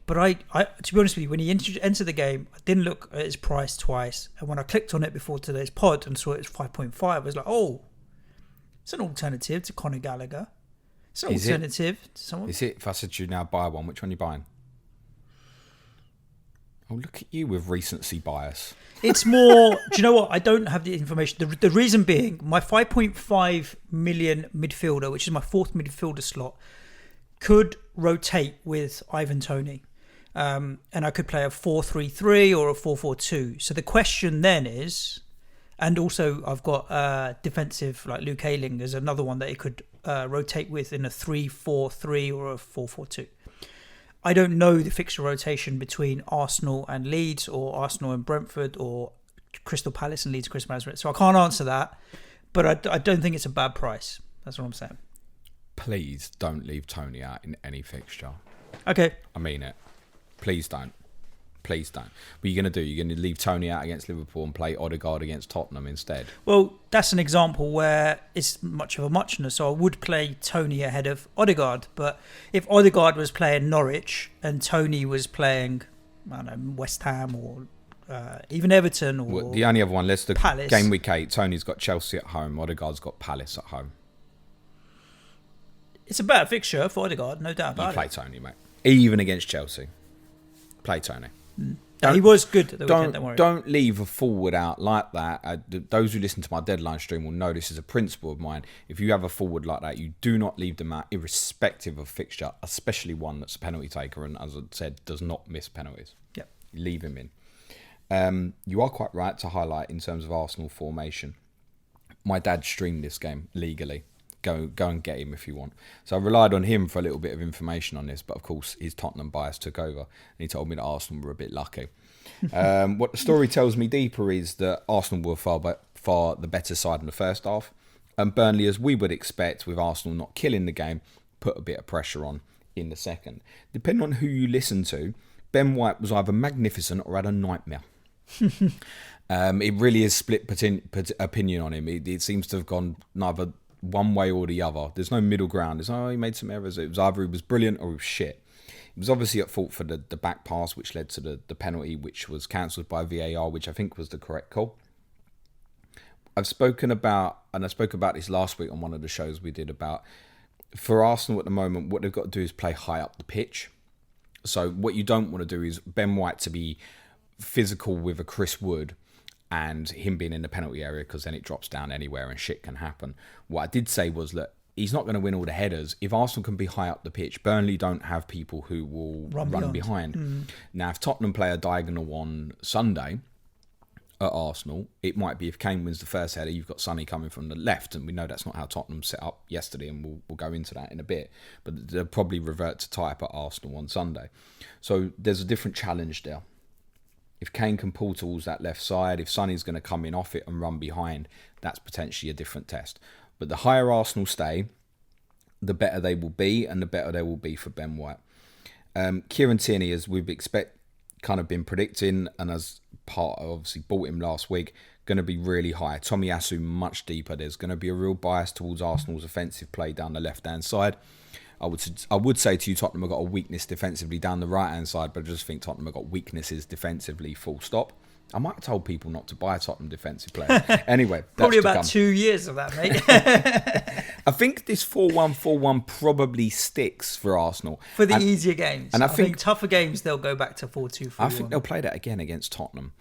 But I to be honest with you, when he entered the game, I didn't look at his price twice. And when I clicked on it before today's pod and saw it was 5.5, I was like, oh, it's an alternative to Conor Gallagher. It's an alternative to someone. Is it? If I said to you now, buy one, which one are you buying? Oh, look at you with recency bias. It's more, do you know what? I don't have the information. The reason being, my 5.5 million midfielder, which is my 4th midfielder slot, could rotate with Ivan Toney. And I could play a 4-3-3 or a 4-4-2. So the question then is, and also I've got defensive, like Luke Ayling is another one that it could rotate with in a 3-4-3 or a 4-4-2. I don't know the fixture rotation between Arsenal and Leeds, or Arsenal and Brentford, or Crystal Palace and Leeds, Crystal Palace. So I can't answer that, but I don't think it's a bad price. That's what I'm saying. Please don't leave Toney out in any fixture. Okay. I mean it. Please don't. Please don't. What are you going to do? You're going to leave Toney out against Liverpool and play Odegaard against Tottenham instead? Well, that's an example where it's much of a muchness. So I would play Toney ahead of Odegaard. But if Odegaard was playing Norwich and Toney was playing, I don't know, West Ham or even Everton or well, the only other one, let's look Palace. Game week 8. Tony's got Chelsea at home. Odegaard's got Palace at home. It's a better fixture for Odegaard, no doubt about it. You play Toney, mate. Even against Chelsea. Play Toney. He was good at the weekend, don't worry. Don't leave a forward out like that. Those who listen to my deadline stream will know this is a principle of mine. If you have a forward like that, you do not leave them out, irrespective of fixture, especially one that's a penalty taker and, as I said, does not miss penalties. Yep. Leave him in. You are quite right to highlight in terms of Arsenal formation. My dad streamed this game legally. Go and get him if you want. So I relied on him for a little bit of information on this, but of course his Tottenham bias took over and he told me that Arsenal were a bit lucky. What the story tells me deeper is that Arsenal were far the better side in the first half, and Burnley, as we would expect with Arsenal not killing the game, put a bit of pressure on in the second. Depending on who you listen to, Ben White was either magnificent or had a nightmare. It really is split opinion on him. It seems to have gone neither one way or the other. There's no middle ground. There's he made some errors. It was either he was brilliant or he was shit. He was obviously at fault for the back pass, which led to the penalty, which was cancelled by VAR, which I think was the correct call. I spoke about this last week on one of the shows we did about, for Arsenal at the moment, what they've got to do is play high up the pitch. So what you don't want to do is Ben White to be physical with a Chris Wood and him being in the penalty area, because then it drops down anywhere and shit can happen. What I did say was that he's not going to win all the headers. If Arsenal can be high up the pitch, Burnley don't have people who will run behind. Now, if Tottenham play a diagonal on Sunday at Arsenal, it might be if Kane wins the first header, you've got Sonny coming from the left, and we know that's not how Tottenham set up yesterday, and we'll go into that in a bit. But they'll probably revert to type at Arsenal on Sunday. So there's a different challenge there. If Kane can pull towards that left side, if Sonny's going to come in off it and run behind, that's potentially a different test. But the higher Arsenal stay, the better they will be, and the better they will be for Ben White. Kieran Tierney, as we've kind of been predicting, and as part of, obviously bought him last week, going to be really high. Tomiyasu much deeper. There's going to be a real bias towards Arsenal's offensive play down the left-hand side. I would say to you, Tottenham have got a weakness defensively down the right-hand side, but I just think Tottenham have got weaknesses defensively, full stop. I might have told people not to buy Tottenham defensive players. Anyway, probably about 2 years of that, mate. I think this 4-1-4-1 probably sticks for Arsenal. For the easier games. And I think tougher games, they'll go back to 4-2-4-1. I think they'll play that again against Tottenham.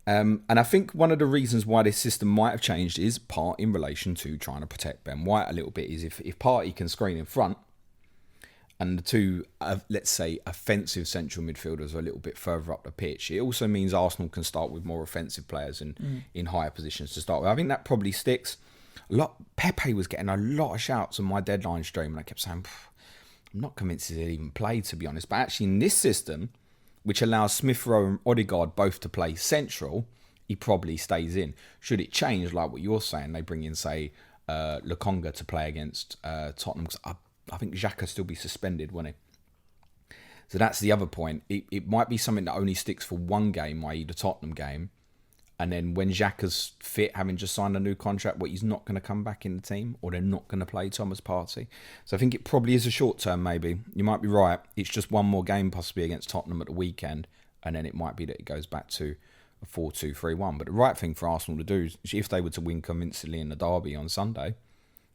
And I think one of the reasons why this system might have changed is part in relation to trying to protect Ben White a little bit, is if Partey can screen in front, and the two, let's say, offensive central midfielders are a little bit further up the pitch, it also means Arsenal can start with more offensive players in higher positions to start with. I think that probably sticks. Pepe was getting a lot of shouts on my deadline stream, and I kept saying, I'm not convinced he'll even play, to be honest. But actually, in this system, which allows Smith Rowe and Odegaard both to play central, he probably stays in. Should it change, like what you're saying, they bring in, say, Lokonga to play against Tottenham, because I think Xhaka will still be suspended, won't he? So that's the other point. It might be something that only sticks for one game, i.e. the Tottenham game. And then when Xhaka's fit, having just signed a new contract, he's not going to come back in the team, or they're not going to play Thomas Partey. So I think it probably is a short term, maybe. You might be right. It's just one more game possibly against Tottenham at the weekend. And then it might be that it goes back to a 4-2-3-1. But the right thing for Arsenal to do is, if they were to win convincingly in the derby on Sunday,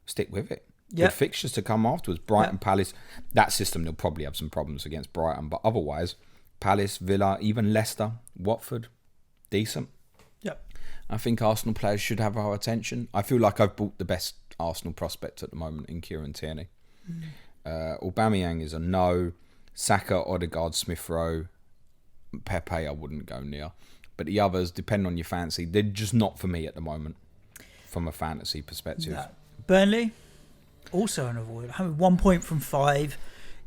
stick with it. Good fixtures to come afterwards. Brighton, Palace. That system, they'll probably have some problems against Brighton. But otherwise, Palace, Villa, even Leicester, Watford, decent. Yep. I think Arsenal players should have our attention. I feel like I've bought the best Arsenal prospect at the moment in Kieran Tierney. Aubameyang is a no. Saka, Odegaard, Smith Rowe, Pepe I wouldn't go near. But the others, depending on your fancy, they're just not for me at the moment from a fantasy perspective. No. Burnley, also an avoid. I mean, 1 point from 5.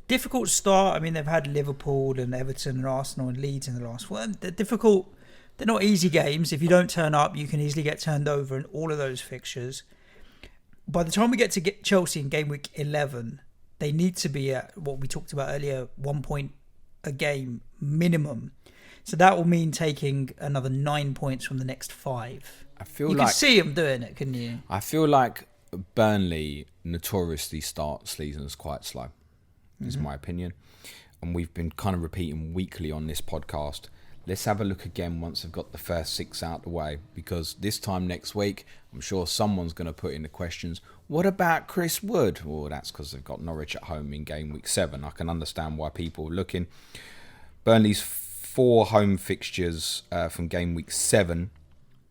Difficult start. I mean, they've had Liverpool and Everton and Arsenal and Leeds in the last one. They're difficult. They're not easy games. If you don't turn up, you can easily get turned over in all of those fixtures. By the time we get to Chelsea in game week 11, they need to be at what we talked about earlier, 1 point a game minimum. So that will mean taking another 9 points from the next 5. You can see them doing it, couldn't you? I feel like Burnley notoriously start seasons quite slow, is my opinion. And we've been kind of repeating weekly on this podcast. Let's have a look again once they've got the first 6 out the way, because this time next week, I'm sure someone's going to put in the questions, what about Chris Wood? Well, that's because they've got Norwich at home in game week 7. I can understand why people are looking. Burnley's 4 home fixtures from game week 7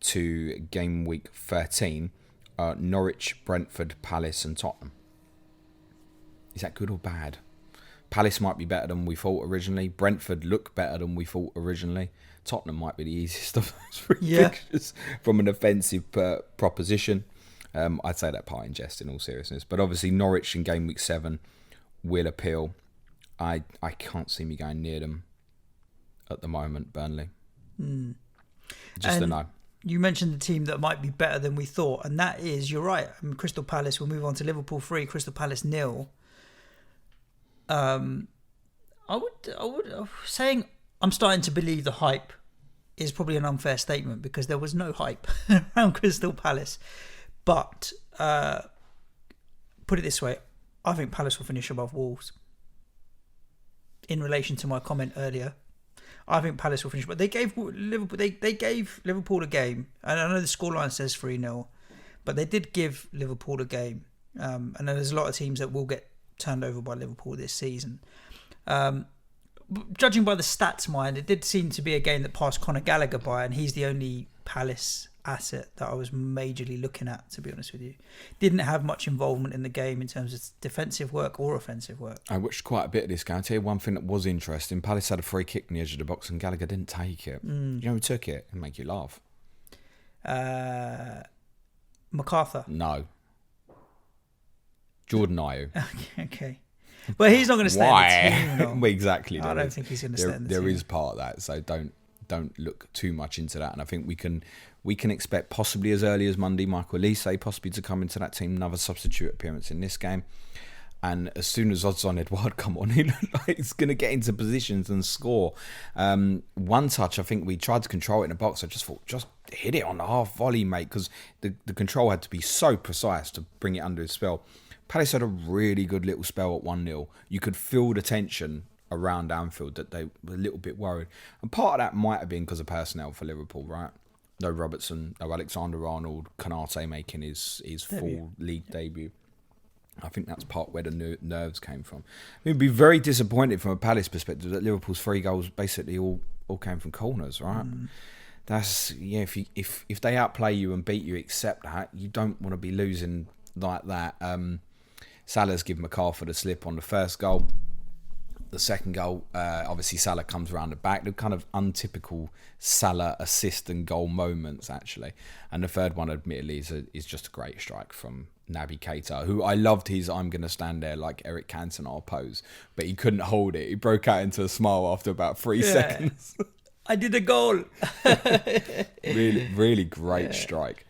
to game week 13 are Norwich, Brentford, Palace and Tottenham. Is that good or bad? Palace might be better than we thought originally. Brentford look better than we thought originally. Tottenham might be the easiest of those 3 fixtures from an offensive proposition. I'd say that part in jest, in all seriousness. But obviously Norwich in game week 7 will appeal. I can't see me going near them at the moment, Burnley. Just a no. You mentioned the team that might be better than we thought, and that is, you're right. I mean, Crystal Palace, we'll move on to Liverpool 3, Crystal Palace 0. I would saying I'm starting to believe the hype is probably an unfair statement, because there was no hype around Crystal Palace. But put it this way, I think Palace will finish above Wolves. In relation to my comment earlier, I think Palace will finish, but they gave Liverpool they gave Liverpool a game, and I know the scoreline says 3-0, but they did give Liverpool a game, and there's a lot of teams that will get turned over by Liverpool this season. Judging by the stats, mind, it did seem to be a game that passed Conor Gallagher by, and he's the only Palace asset that I was majorly looking at, to be honest with you. Didn't have much involvement in the game in terms of defensive work or offensive work. I watched quite a bit of this game. I'll tell you one thing that was interesting. Palace had a free kick on the edge of the box and Gallagher didn't take it. You know who took it? It'll make you laugh. MacArthur. No. Jordan Ayew. Okay. But he's not going to stay in the team. Well, exactly. I don't think he's going to stay in the team. There is part of that, so don't look too much into that. And I think we can expect possibly as early as Monday Michael Elise possibly to come into that team, another substitute appearance in this game. And as soon as Odds on Edouard come on, he looked like he's going to get into positions and score. One touch, I think we tried to control it in the box. I just thought, just hit it on the half volley, mate, because the control had to be so precise to bring it under his spell. Palace had a really good little spell at 1-0. You could feel the tension around Anfield that they were a little bit worried. And part of that might have been because of personnel for Liverpool, right? No Robertson, no Alexander-Arnold, Konate making his full league debut. I think that's part where the nerves came from. We'd be very disappointed from a Palace perspective that Liverpool's 3 goals basically all came from corners, right? That's if they outplay you and beat you, accept that. You don't want to be losing like that. Salah's given MacArthur the slip on the first goal. The second goal, obviously Salah comes around the back. The kind of untypical Salah assist and goal moments, actually. And the third one, admittedly, is just a great strike from Naby Keita, who I loved his I'm going to stand there like Eric Cantona pose, but he couldn't hold it. He broke out into a smile after about 3 seconds. I did a goal. Really, really great strike.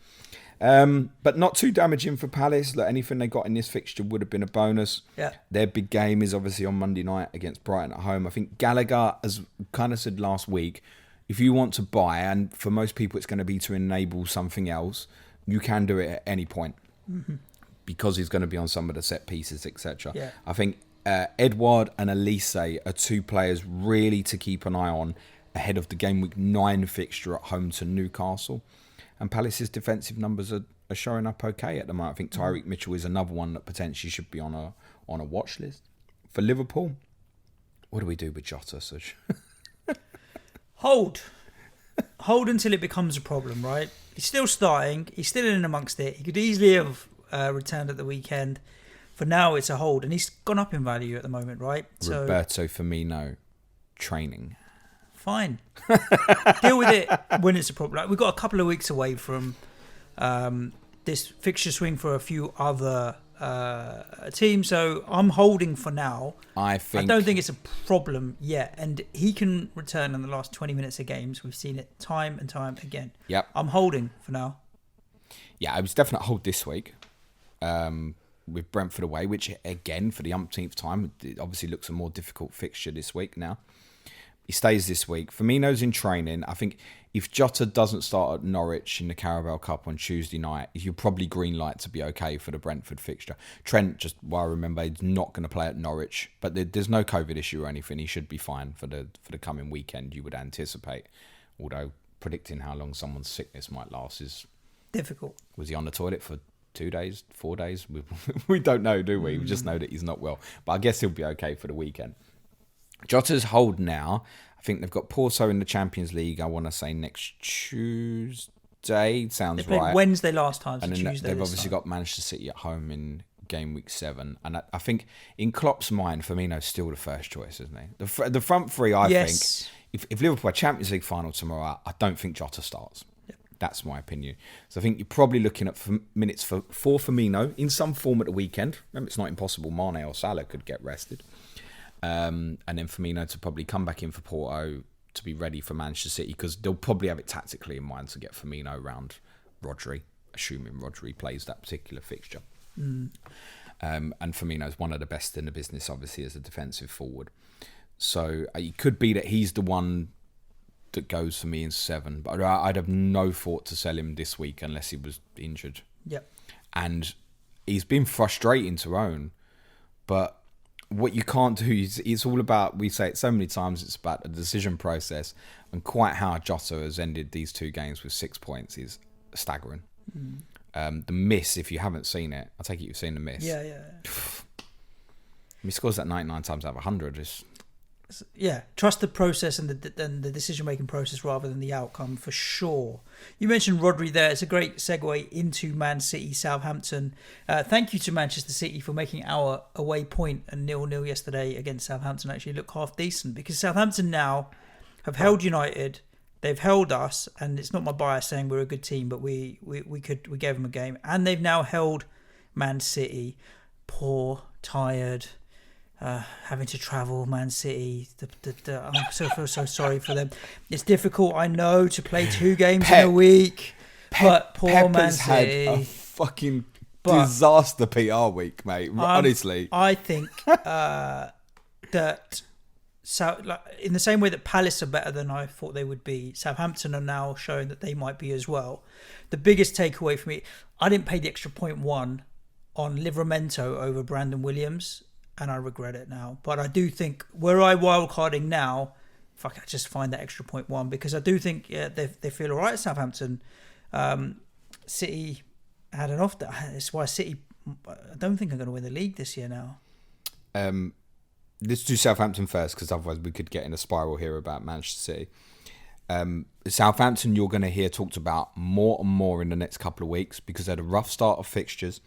But not too damaging for Palace. Look, anything they got in this fixture would have been a bonus. Yeah. Their big game is obviously on Monday night against Brighton at home. I think Gallagher, as kind of said last week, if you want to buy, and for most people it's going to be to enable something else, you can do it at any point. Because he's going to be on some of the set pieces, etc. Yeah. I think Edouard and Elise are 2 players really to keep an eye on ahead of the Gameweek 9 fixture at home to Newcastle. And Palace's defensive numbers are showing up okay at the moment. I think Tyreek Mitchell is another one that potentially should be on a watch list. For Liverpool, what do we do with Jota, Suj? Hold until it becomes a problem, right? He's still starting. He's still in amongst it. He could easily have returned at the weekend. For now, it's a hold. And he's gone up in value at the moment, right? Roberto Firmino, training. Fine. Deal with it when it's a problem. Like, we've got a couple of weeks away from this fixture swing for a few other teams. So I'm holding for now. I don't think it's a problem yet. And he can return in the last 20 minutes of games. We've seen it time and time again. Yep. I'm holding for now. Yeah, I was definitely hold this week with Brentford away, which again, for the umpteenth time, it obviously looks a more difficult fixture this week now. He stays this week. Firmino's in training. I think if Jota doesn't start at Norwich in the Carabao Cup on Tuesday night, you're probably green light to be okay for the Brentford fixture. Trent, just while I remember, he's not going to play at Norwich, but there's no COVID issue or anything. He should be fine for the coming weekend, you would anticipate. Although predicting how long someone's sickness might last is difficult. Was he on the toilet for 2 days, 4 days? We don't know, do we? We just know that he's not well. But I guess he'll be okay for the weekend. Jota's hold now. I think they've got Porto in the Champions League, I want to say next Tuesday. Sounds they played right. Wednesday last time, so and then Tuesday they've obviously got Manchester City at home in game week 7. And I think in Klopp's mind, Firmino's still the first choice, isn't he? The front three, I think, if Liverpool are Champions League final tomorrow, I don't think Jota starts. Yep. That's my opinion. So I think you're probably looking at minutes for Firmino in some form at the weekend. Remember, it's not impossible. Mane or Salah could get rested. And then Firmino to probably come back in for Porto to be ready for Manchester City, because they'll probably have it tactically in mind to get Firmino around Rodri, assuming Rodri plays that particular fixture. And Firmino's one of the best in the business, obviously, as a defensive forward. So it could be that he's the one that goes for me in 7, but I'd have no thought to sell him this week unless he was injured. Yep. And he's been frustrating to own, but what you can't do is, it's all about, we say it so many times, it's about the decision process, and quite how Jota has ended these 2 games with 6 points is staggering. The miss, if you haven't seen it, I take it you've seen the miss. Yeah. He scores that 99 times out of 100. trust the process and the decision-making process rather than the outcome, for sure. You mentioned Rodri there. It's a great segue into Man City, Southampton. Thank you to Manchester City for making our away point and 0-0 yesterday against Southampton actually look half decent, because Southampton now have held United, they've held us, and it's not my bias saying we're a good team, but we gave them a game, and they've now held Man City. Poor, tired, having to travel, Man City. I feel so sorry for them. It's difficult, I know, to play 2 games in a week, but poor Man City. Had a fucking disaster PR week, mate. Honestly, I think that in the same way that Palace are better than I thought they would be, Southampton are now showing that they might be as well. The biggest takeaway for me, I didn't pay the extra 0.1 on Livramento over Brandon Williams, and I regret it now. But I do think, were I wildcarding now, I just find that extra 0.1, because I do think they feel all right at Southampton. City had an off. That's why City, I don't think, are going to win the league this year now. Let's do Southampton first, because otherwise we could get in a spiral here about Manchester City. Southampton, you're going to hear talked about more and more in the next couple of weeks, because they had a rough start of fixtures,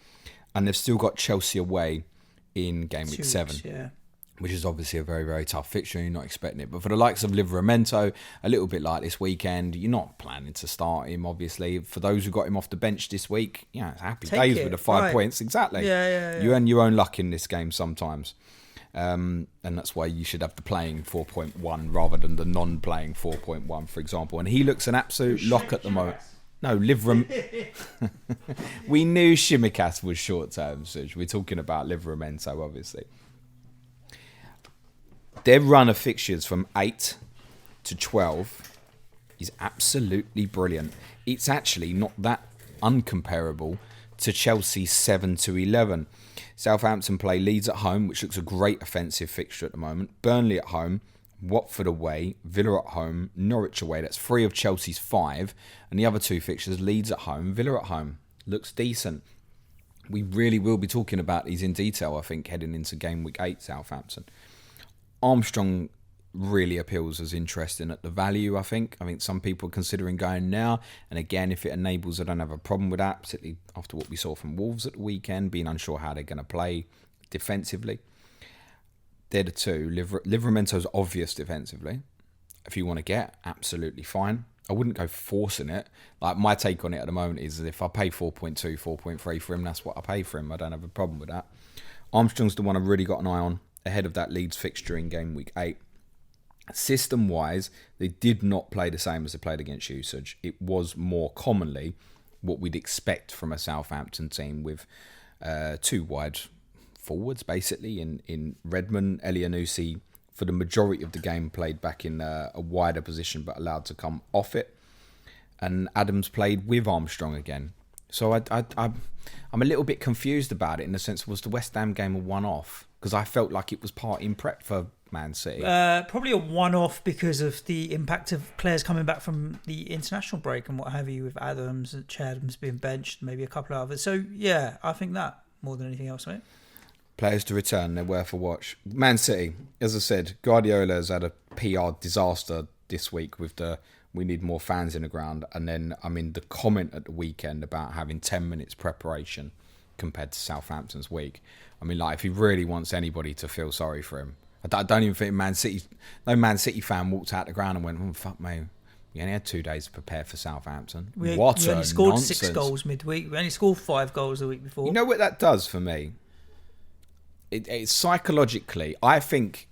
and they've still got Chelsea away in Gameweek 7, which is obviously a very, very tough fixture. You're not expecting it. But for the likes of Livramento, a little bit like this weekend, you're not planning to start him, obviously. For those who got him off the bench this week, it's happy days with the 5 points. Exactly. Yeah. You earn your own luck in this game sometimes. And that's why you should have the playing 4.1 rather than the non-playing 4.1, for example. And he looks an absolute lock at the moment. No, we knew Shimikas was short term, Suj. We're talking about Livramento, obviously. Their run of fixtures from 8 to 12 is absolutely brilliant. It's actually not that uncomparable to Chelsea's 7 to 11. Southampton play Leeds at home, which looks a great offensive fixture at the moment. Burnley at home, Watford away, Villa at home, Norwich away. That's 3 of Chelsea's 5. And the other 2 fixtures, Leeds at home, Villa at home. Looks decent. We really will be talking about these in detail, I think, heading into Game Week 8, Southampton. Armstrong really appeals as interesting at the value, I think. I think some people are considering going now. And again, if it enables, I don't have a problem with that, particularly after what we saw from Wolves at the weekend, being unsure how they're going to play defensively. They're the 2. Livramento's obvious defensively. If you want to get, absolutely fine. I wouldn't go forcing it. Like, my take on it at the moment is that if I pay 4.2, 4.3 for him, that's what I pay for him. I don't have a problem with that. Armstrong's the one I've really got an eye on ahead of that Leeds fixture in Game Week 8. System-wise, they did not play the same as they played against Suj. It was more commonly what we'd expect from a Southampton team with 2 wide forwards, basically, in Redmond. Elianusi, for the majority of the game, played back in a wider position but allowed to come off it. And Adams played with Armstrong again. So I'm a little bit confused about it, in the sense, was the West Ham game a one-off? Because I felt like it was part in prep for Man City. Probably a one-off because of the impact of players coming back from the international break and what have you, with Adams and Adams being benched, maybe a couple of others. So, yeah, I think that more than anything else, mate. Players to return, they're worth a watch. Man City, as I said, Guardiola has had a PR disaster this week with the we need more fans in the ground. And then, the comment at the weekend about having 10 minutes preparation compared to Southampton's week. If he really wants anybody to feel sorry for him, I don't even think Man City fan walked out the ground and went, "Oh, fuck me, we only had 2 days to prepare for Southampton." We only scored nonsense. 6 goals midweek. We only scored 5 goals the week before. You know what that does for me? It's psychologically, I think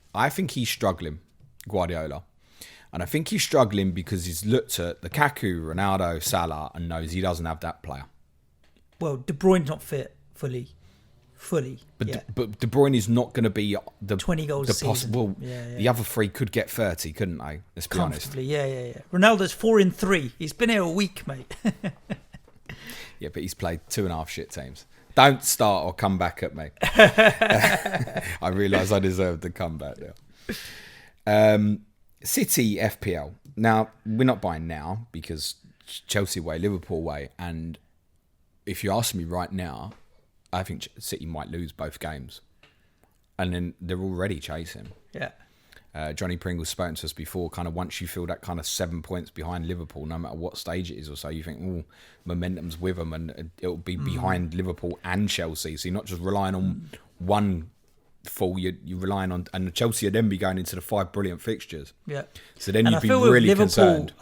he's struggling, Guardiola. And I think he's struggling because he's looked at Lukaku, Ronaldo, Salah, and knows he doesn't have that player. Well, De Bruyne's not fit fully. But yeah. but De Bruyne is not going to be the 20 goals a season. Possible. Yeah. The other 3 could get 30, couldn't they? Let's be honest. Comfortably, yeah. Ronaldo's 4 in 3. He's been here a week, mate. Yeah, but he's played 2.5 shit teams. Don't start or come back at me. I realise I deserve the comeback now. City FPL. Now, we're not buying now because Chelsea away, Liverpool away. And if you ask me right now, I think City might lose both games. And then they're already chasing. Yeah. Johnny Pringle's spoken to us before, kind of once you feel that kind of 7 points behind Liverpool, no matter what stage it is or so, you think, oh, momentum's with them and it'll be behind Liverpool and Chelsea. So you're not just relying on one fall, you're relying on, and Chelsea would then be going into the 5 brilliant fixtures. Yeah. So then you'd be really concerned.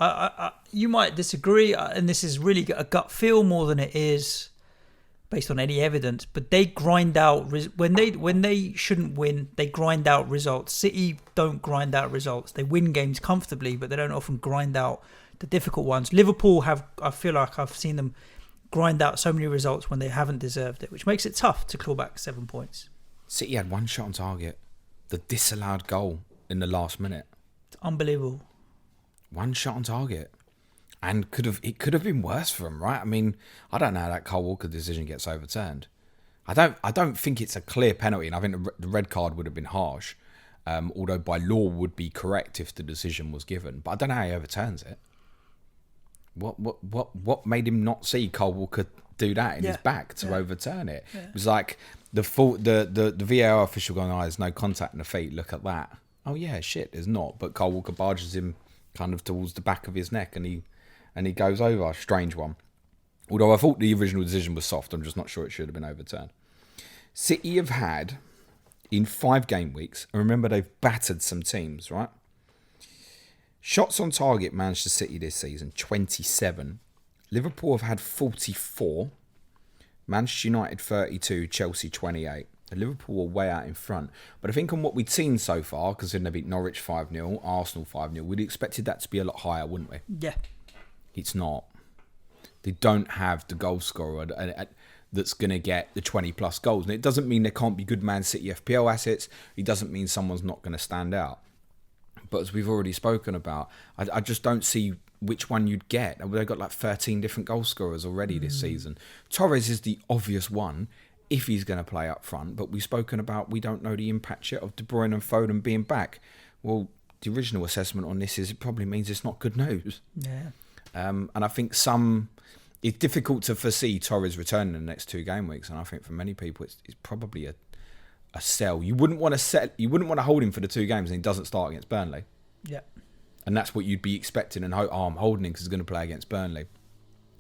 You might disagree, and this is really a gut feel more than it is based on any evidence, but they grind out when they shouldn't win. They grind out results. City don't grind out results. They win games comfortably, but they don't often grind out the difficult ones. Liverpool have. I feel like I've seen them grind out so many results when they haven't deserved it, which makes it tough to claw back 7 points. City had one shot on target, the disallowed goal in the last minute. It's unbelievable. One shot on target. And it could have been worse for them, right? I mean, I don't know how that Kyle Walker decision gets overturned. I don't think it's a clear penalty, and I think the red card would have been harsh, although by law would be correct if the decision was given. But I don't know how he overturns it. What made him not see Kyle Walker do that in his back to overturn it? Yeah. It was like the VAR official going, "Oh, there's no contact in the feet. Look at that." Oh yeah, shit, there's not. But Kyle Walker barges him kind of towards the back of his neck, and he goes over. Strange one. Although I thought the original decision was soft, I'm just not sure it should have been overturned. City have had, in 5 game weeks, and remember they've battered some teams, right? Shots on target, Manchester City this season, 27. Liverpool have had 44. Manchester United, 32. Chelsea, 28. And Liverpool are way out in front. But I think on what we'd seen so far, because they beat Norwich 5-0, Arsenal 5-0, we'd expected that to be a lot higher, wouldn't we? Yeah. It's not. They don't have the goal scorer that's going to get the 20-plus goals. And it doesn't mean there can't be good Man City FPL assets. It doesn't mean someone's not going to stand out. But as we've already spoken about, I just don't see which one you'd get. They've got like 13 different goal scorers already this season. Torres is the obvious one if he's going to play up front. But we've spoken about we don't know the impact yet of De Bruyne and Foden being back. Well, the original assessment on this is it probably means it's not good news. Yeah. And I think it's difficult to foresee Torres returning in the next 2 game weeks, and I think for many people it's probably a sell. You wouldn't want to hold him for the 2 games and he doesn't start against Burnley. Yeah, and that's what you'd be expecting and hope. Oh, I'm holding him because he's going to play against Burnley.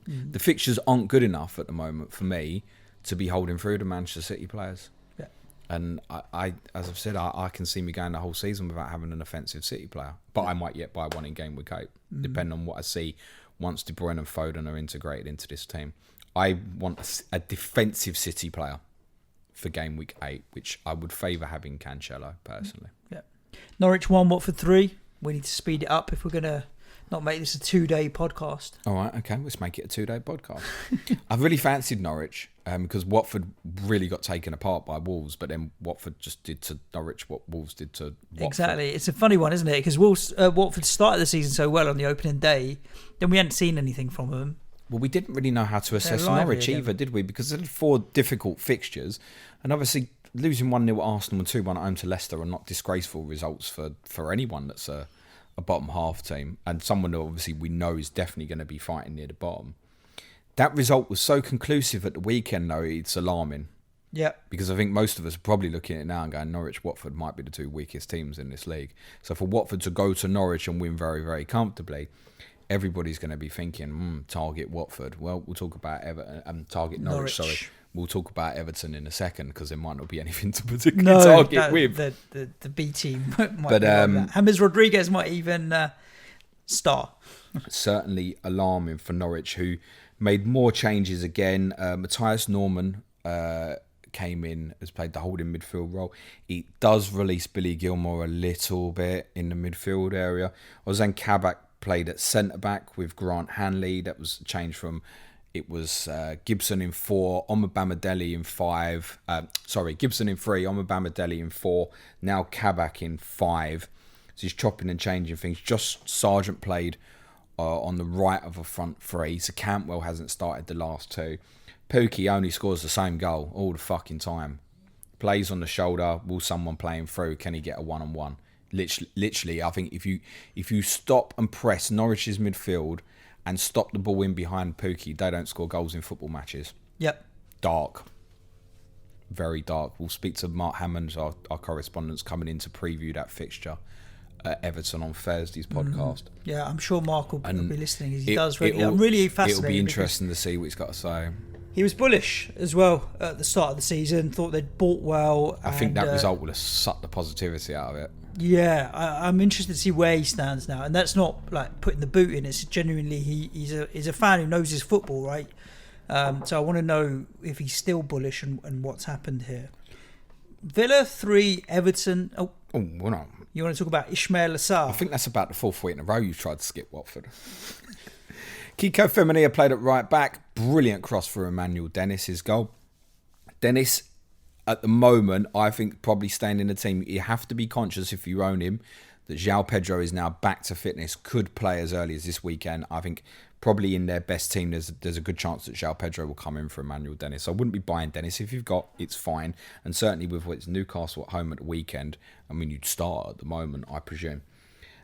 The fixtures aren't good enough at the moment for me to be holding through the Manchester City players. Yeah, and I as I've said, I can see me going the whole season without having an offensive City player, but I might yet buy one in Gameweek 8, depending on what I see. Once De Bruyne and Foden are integrated into this team, I want a defensive City player for Game Week 8, which I would favour having Cancelo, personally. Yeah. Norwich 1, Watford 3. We need to speed it up if we're going to not make this a 2-day podcast. All right, okay, let's make it a 2-day podcast. I've really fancied Norwich because Watford really got taken apart by Wolves, but then Watford just did to Norwich what Wolves did to Watford. Exactly. It's a funny one, isn't it? Because Watford started the season so well on the opening day, then we hadn't seen anything from them. Well, we didn't really know how to assess Norwich either, did we? Because they had 4 difficult fixtures, and obviously losing 1-0 at Arsenal and 2-1 at home to Leicester are not disgraceful results for anyone that's a bottom half team, and someone that obviously we know is definitely going to be fighting near the bottom. That result was so conclusive at the weekend, though, it's alarming. Yeah. Because I think most of us are probably looking at it now and going, Norwich, Watford might be the 2 weakest teams in this league. So for Watford to go to Norwich and win very, very comfortably, everybody's going to be thinking, target Watford. Well, we'll talk about target Norwich. Sorry. We'll talk about Everton in a second because there might not be anything to particularly target with. The B team might be like that. James Rodriguez might even start. Certainly alarming for Norwich, who made more changes again. Matthias Norman came in, has played the holding midfield role. He does release Billy Gilmore a little bit in the midfield area. Ozan Kabak played at centre-back with Grant Hanley. That was a change from... It was Gibson in 4, Omobamidele in 5. Gibson in 3, Omobamidele in 4. Now Kabak in 5. So he's chopping and changing things. Just Sargent played on the right of a front 3. So Cantwell hasn't started the last 2. Pookie only scores the same goal all the fucking time. Plays on the shoulder. Will someone play him through? Can he get a one-on-one? Literally, I think if you stop and press Norwich's midfield and stop the ball in behind Pookie, they don't score goals in football matches. Yep. Dark. Very dark. We'll speak to Mark Hammonds, our correspondent, coming in to preview that fixture Everton on Thursday's podcast. Yeah, I'm sure Mark will be listening as he does regularly. I'm really fascinated. It'll be interesting to see what he's got to say. He was bullish as well at the start of the season, thought they'd bought well. I think that result would have sucked the positivity out of it. Yeah, I'm interested to see where he stands now. And that's not like putting the boot in, it's genuinely he's a fan who knows his football, right? So I want to know if he's still bullish and what's happened here. Villa 3, Everton. Oh, well, no. You want to talk about Ismail Sarr? I think that's about the fourth week in a row you've tried to skip Watford. Kiko Femenia played at right back. Brilliant cross for Emmanuel Dennis's goal. Dennis, at the moment, I think probably staying in the team. You have to be conscious if you own him that João Pedro is now back to fitness. Could play as early as this weekend. I think probably in their best team, there's a good chance that João Pedro will come in for Emmanuel Dennis. I wouldn't be buying Dennis. If you've got, it's fine. And certainly with what's Newcastle at home at the weekend, I mean, you'd start at the moment, I presume.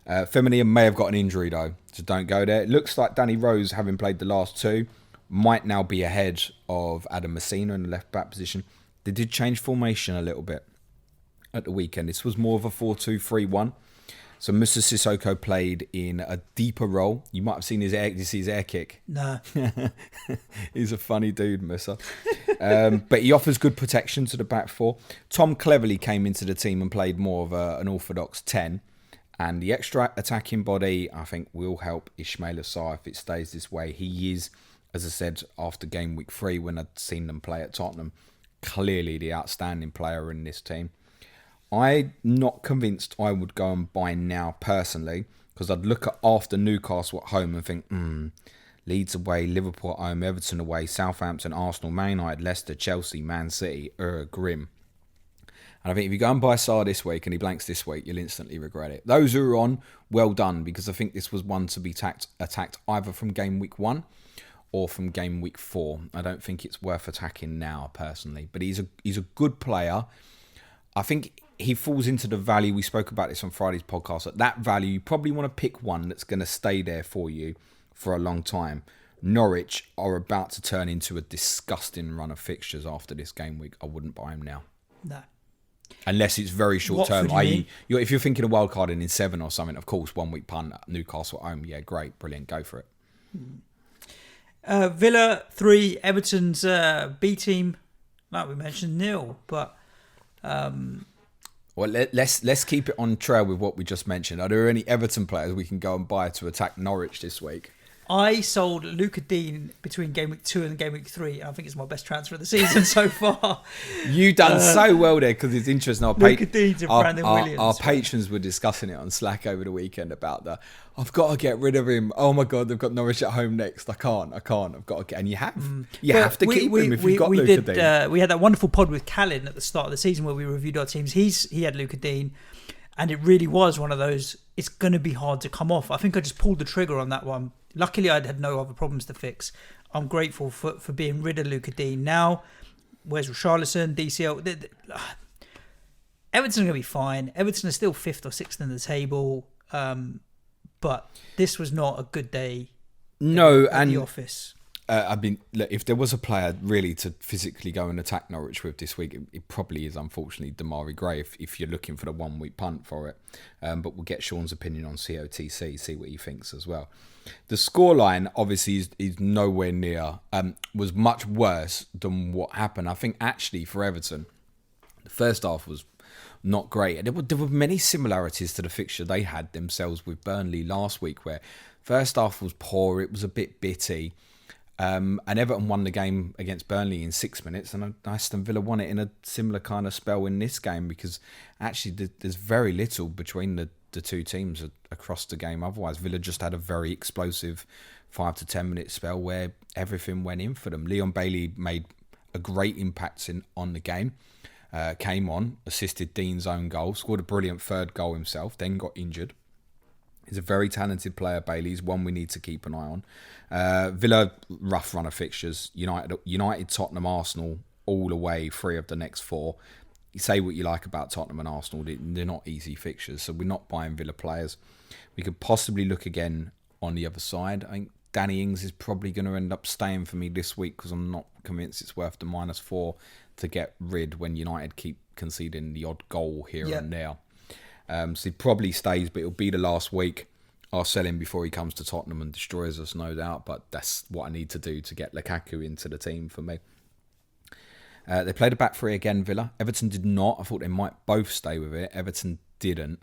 Femenia may have got an injury though, so don't go there. It looks like Danny Rose, having played the last two, might now be ahead of Adam Messina in the left back position. They did change formation a little bit at the weekend. This was more of a 4-2-3-1. So Musa Sissoko played in a deeper role. You might have seen his air. Did you see his air kick? No. He's a funny dude, Musa. But he offers good protection to the back four. Tom Cleverley came into the team and played more of an orthodox 10. And the extra attacking body, I think, will help Ismail Sarr if it stays this way. He is, as I said, after game week 3, when I'd seen them play at Tottenham, clearly the outstanding player in this team. I'm not convinced I would go and buy now personally, because I'd look at after Newcastle at home and think, Leeds away, Liverpool at home, Everton away, Southampton, Arsenal, Man United, Leicester, Chelsea, Man City, grim. And I think if you go and buy Sarr this week and he blanks this week, you'll instantly regret it. Those who are on, well done, because I think this was one to be attacked either from game week 1 or from game week 4. I don't think it's worth attacking now, personally. But he's a good player. I think he falls into the value. We spoke about this on Friday's podcast. At that value, you probably want to pick one that's going to stay there for you for a long time. Norwich are about to turn into a disgusting run of fixtures after this game week. I wouldn't buy him now. No. Unless it's very short term, Watford, i.e., if you're thinking of wildcarding in 7 or something, of course, 1 week punt at Newcastle at home. Yeah, great, brilliant, go for it. Villa 3, Everton's B team, like we mentioned, 0. But well, let's keep it on trail with what we just mentioned. Are there any Everton players we can go and buy to attack Norwich this week? I sold Luca Dean between game week 2 and game week 3. I think it's my best transfer of the season so far. You done so well there, because it's interesting. Luca Dean's and Brandon Williams. Our patrons were discussing it on Slack over the weekend about I've got to get rid of him. Oh my God, they've got Norwich at home next. I can't. I've got to get, and you have. You have to keep him if you've got Luca Dean. We had that wonderful pod with Callan at the start of the season where we reviewed our teams. He had Luca Dean, and it really was one of those, it's going to be hard to come off. I think I just pulled the trigger on that one. Luckily, I'd had no other problems to fix. I'm grateful for being rid of Luca Dean. Now, where's Richarlison, DCL? Everton are going to be fine. Everton are still 5th or 6th in the table. But this was not a good day at the office. Look, if there was a player really to physically go and attack Norwich with this week, it probably is, unfortunately, Damari Gray, if you're looking for the 1 week punt for it. But we'll get Sean's opinion on COTC, see what he thinks as well. The scoreline, obviously, is nowhere near, was much worse than what happened. I think, actually, for Everton, the first half was not great. There were many similarities to the fixture they had themselves with Burnley last week, where first half was poor, it was a bit bitty. And Everton won the game against Burnley in 6 minutes, and Aston Villa won it in a similar kind of spell in this game, because actually there's very little between the two teams across the game. Otherwise, Villa just had a very explosive 5 to 10 minute spell where everything went in for them. Leon Bailey made a great impact on the game. Came on, assisted Dean's own goal, scored a brilliant third goal himself, then got injured. He's a very talented player, Bailey. He's one we need to keep an eye on. Villa, rough run of fixtures. United, Tottenham, Arsenal, all away, 3 of the next 4. You say what you like about Tottenham and Arsenal, they're not easy fixtures, so we're not buying Villa players. We could possibly look again on the other side. I think Danny Ings is probably going to end up staying for me this week, because I'm not convinced it's worth the -4 to get rid when United keep conceding the odd goal here and there. So he probably stays, but it'll be the last week. I'll sell him before he comes to Tottenham and destroys us, no doubt. But that's what I need to do to get Lukaku into the team for me. They played a back three again, Villa. Everton did not. I thought they might both stay with it. Everton didn't.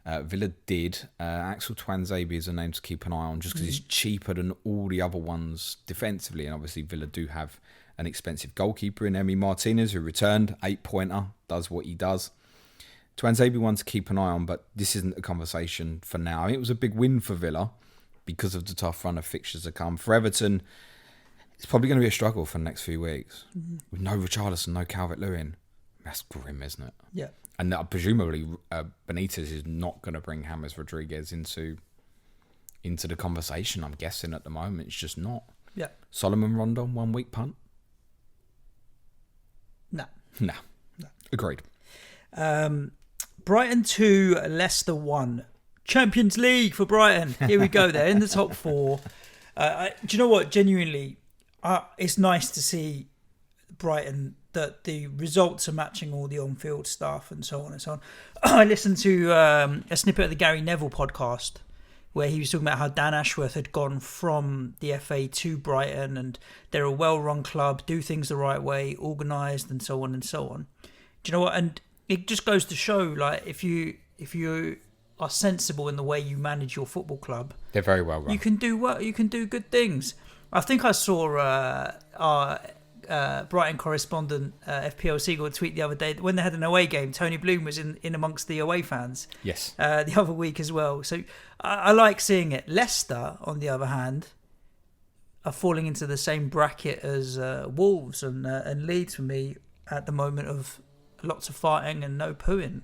Villa did. Axel Tuanzebe is a name to keep an eye on just because he's cheaper than all the other ones defensively. And obviously Villa do have an expensive goalkeeper in Emi Martinez, who returned, 8-pointer, does what he does. Tuanzebe one to keep an eye on, but this isn't a conversation for now. I mean, it was a big win for Villa because of the tough run of fixtures to come. For Everton, it's probably going to be a struggle for the next few weeks. With no Richarlison, no Calvert-Lewin. That's grim, isn't it? Yeah. And presumably Benitez is not going to bring James Rodriguez into the conversation, I'm guessing, at the moment. It's just not. Yeah. Solomon Rondon, 1 week punt? No. Agreed. Brighton 2, Leicester 1. Champions League for Brighton. Here we go. They're in the top 4. Do you know what? Genuinely, it's nice to see Brighton, that the results are matching all the on-field stuff and so on and so on. I listened to a snippet of the Gary Neville podcast where he was talking about how Dan Ashworth had gone from the FA to Brighton, and they're a well-run club, do things the right way, organised and so on and so on. Do you know what? And it just goes to show, like, if you are sensible in the way you manage your football club, they're very well run. You can do good things. I think I saw our Brighton correspondent FPL Seagull tweet the other day that when they had an away game, Tony Bloom was in amongst the away fans. Yes. The other week as well. So I like seeing it. Leicester, on the other hand, are falling into the same bracket as Wolves and Leeds for me at the moment, of lots of farting and no pooing.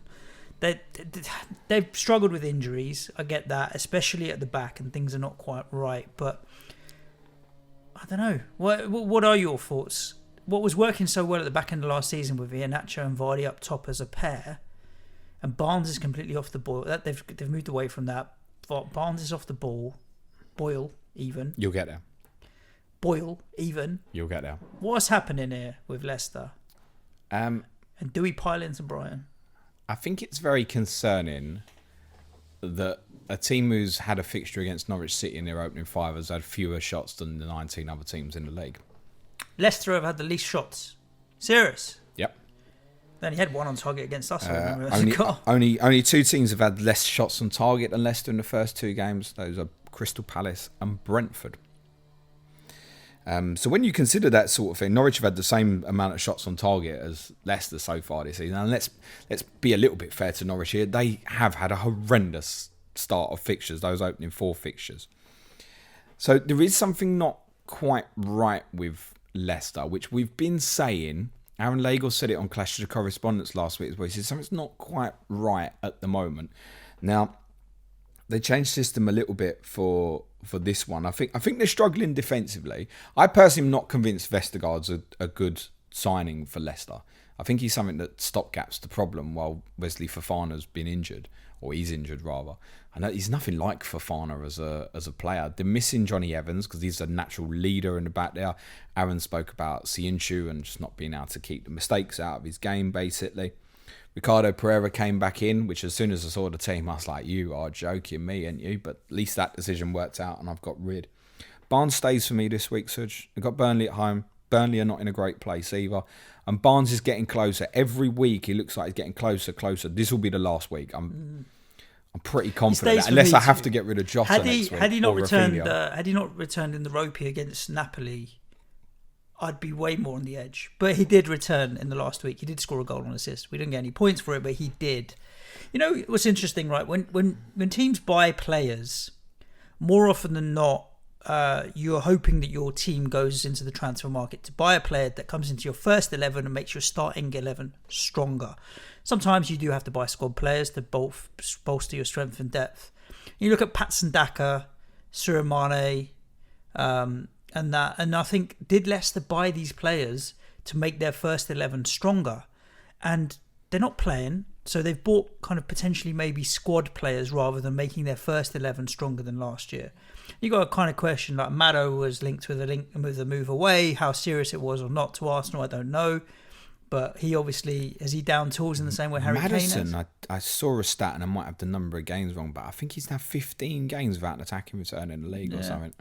They've struggled with injuries. I get that, especially at the back, and things are not quite right. But I don't know. What are your thoughts? What was working so well at the back end of last season with Iheanacho and Vardy up top as a pair, and Barnes is completely off the ball. They've moved away from that. Barnes is off the ball. Boyle even. You'll get there. Boyle even. You'll get there. What's happening here with Leicester? And do we pile into Brighton? I think it's very concerning that a team who's had a fixture against Norwich City in their opening 5 has had fewer shots than the 19 other teams in the league. Leicester have had the least shots. Serious? Yep. Then he had one on target against us. Only 2 teams have had less shots on target than Leicester in the first 2 games. Those are Crystal Palace and Brentford. So when you consider that sort of thing, Norwich have had the same amount of shots on target as Leicester so far this season. And let's be a little bit fair to Norwich here. They have had a horrendous start of fixtures, those opening 4 fixtures. So there is something not quite right with Leicester, which we've been saying. Aaron Lagle said it on Clash of the Correspondents last week as well. He said something's not quite right at the moment. Now, they changed system a little bit for this one. I think they're struggling defensively. I personally am not convinced Vestergaard's a good signing for Leicester. I think he's something that stopgaps the problem while Wesley Fofana's been injured, or he's injured rather. I know he's nothing like Fofana as a player. They're missing Johnny Evans because he's a natural leader in the back there. Aaron spoke about Siunchu and just not being able to keep the mistakes out of his game, basically. Ricardo Pereira came back in, which as soon as I saw the team, I was like, you are joking me, ain't you? But at least that decision worked out and I've got rid. Barnes stays for me this week, Suj. They've got Burnley at home. Burnley are not in a great place either. And Barnes is getting closer. Every week he looks like he's getting closer. This will be the last week. I'm pretty confident that, unless I have to get rid of Jota next week. Had he not returned in the ropey against Napoli, I'd be way more on the edge. But he did return in the last week. He did score a goal and assist. We didn't get any points for it, but he did. You know what's interesting, right? When teams buy players, more often than not, you're hoping that your team goes into the transfer market to buy a player that comes into your first 11 and makes your starting 11 stronger. Sometimes you do have to buy squad players to bolster your strength and depth. You look at Patson Daka, Suramane, and I think, did Leicester buy these players to make their first 11 stronger? And they're not playing, so they've bought kind of potentially maybe squad players rather than making their first 11 stronger than last year. You got a kind of question like Maddo was linked with a move away. How serious it was or not to Arsenal, I don't know. But he obviously, has he down tools in the same way Harry Kane has? I saw a stat, and I might have the number of games wrong, but I think he's now 15 games without an attacking return in the league or something.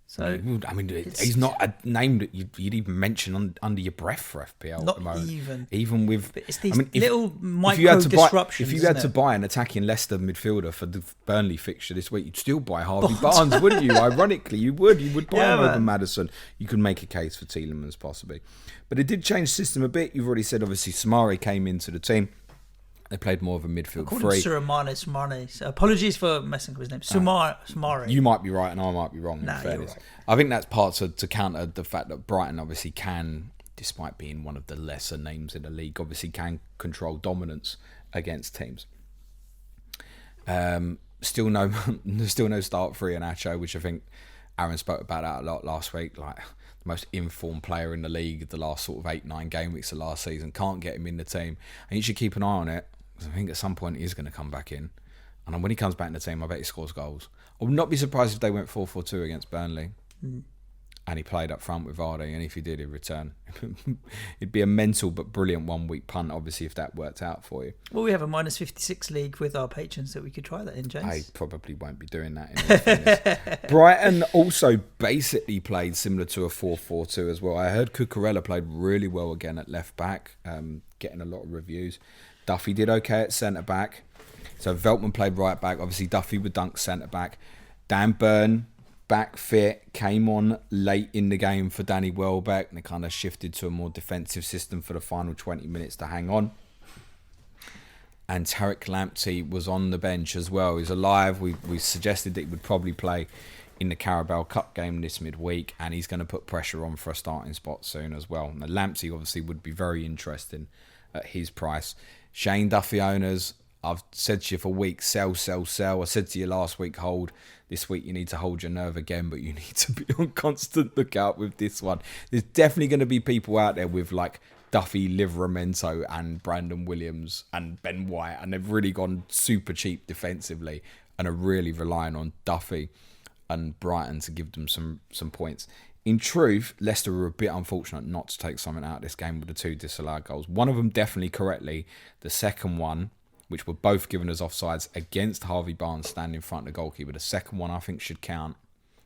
So I mean, he's not a name that you'd even mention under your breath for FPL not at the moment. even with. But it's these little micro disruptions. If you had to buy an attacking Leicester midfielder for the Burnley fixture this week, you'd still buy Harvey Barnes, wouldn't you? Ironically, you would. You would buy him over Maddison. You could make a case for Tielemans possibly, but it did change the system a bit. You've already said obviously Samari came into the team. They played more of a midfield three. Samari. So apologies for messing with his name. Samari. You might be right and I might be wrong. In fairness, right. I think that's part to counter the fact that Brighton obviously can, despite being one of the lesser names in the league, obviously can control dominance against teams. Still no start for Iheanacho, which I think Aaron spoke about that a lot last week. Like the most informed player in the league, the last sort of 8-9 game weeks of last season, can't get him in the team, and you should keep an eye on it. I think at some point he is going to come back in. And when he comes back in the team, I bet he scores goals. I would not be surprised if they went 4-4-2 against Burnley. And he played up front with Vardy. And if he did, he'd return. It'd be a mental but brilliant 1 week punt, obviously, if that worked out for you. Well, we have a minus 56 league with our patrons, so we could try that in, James. I probably won't be doing that in all fairness. Brighton also basically played similar to a 4-4-2 as well. I heard Cucurella played really well again at left back, getting a lot of reviews. Duffy did okay at centre back. So Veltman played right back. Obviously, Duffy would dunk centre back. Dan Burn, back fit, came on late in the game for Danny Welbeck, and it kind of shifted to a more defensive system for the final 20 minutes to hang on. And Tariq Lamptey was on the bench as well. He's alive. We suggested that he would probably play in the Carabao Cup game this midweek, and he's going to put pressure on for a starting spot soon as well. And Lamptey obviously would be very interesting at his price. Shane Duffy owners, I've said to you for weeks, sell. I said to you last week, hold. This week you need to hold your nerve again, but you need to be on constant lookout with this one. There's definitely going to be people out there with like Duffy, Livramento and Brandon Williams and Ben White, and they've really gone super cheap defensively and are really relying on Duffy and Brighton to give them some points. In truth, Leicester were a bit unfortunate not to take something out of this game with the 2 disallowed goals. One of them definitely correctly. The second one, which were both given as offsides against Harvey Barnes standing in front of the goalkeeper. The second one I think should count,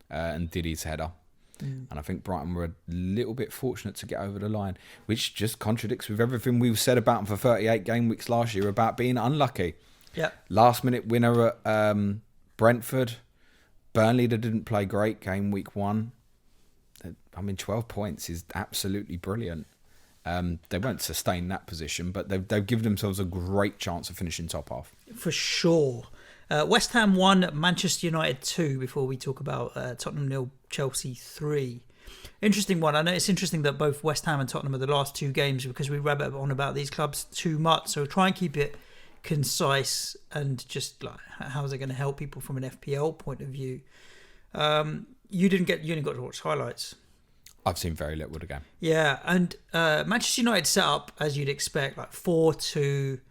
and did his header. And I think Brighton were a little bit fortunate to get over the line, which just contradicts with everything we've said about them for 38 game weeks last year about being unlucky. Yeah. Last minute winner at Brentford. Burnley, that didn't play great game week 1. 12 points is absolutely brilliant. They won't sustain that position, but they've given themselves a great chance of finishing top half. For sure. West Ham 1, Manchester United 2, before we talk about Tottenham 0, Chelsea 3. Interesting one. I know it's interesting that both West Ham and Tottenham are the last 2 games because we rabbit on about these clubs too much. So we'll try and keep it concise and just like how is it going to help people from an FPL point of view. You only got to watch highlights. I've seen very little of the game. Yeah, and Manchester United set up, as you'd expect, like 4-2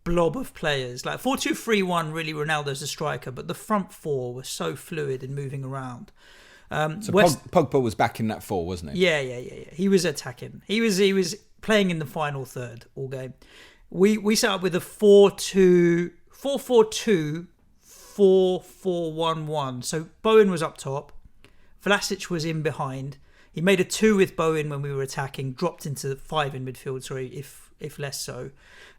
blob of players. Like 4-2-3-1, really, Ronaldo's the striker, but the front 4 was so fluid and moving around. So Pogba was back in that 4, wasn't he? Yeah. He was attacking. He was playing in the final third all game. We set up with a 4-2, 4-4-2, 4-4-1-1. So Bowen was up top. Vlasic was in behind. He made a 2 with Bowen when we were attacking, dropped into 5 in midfield, if less so.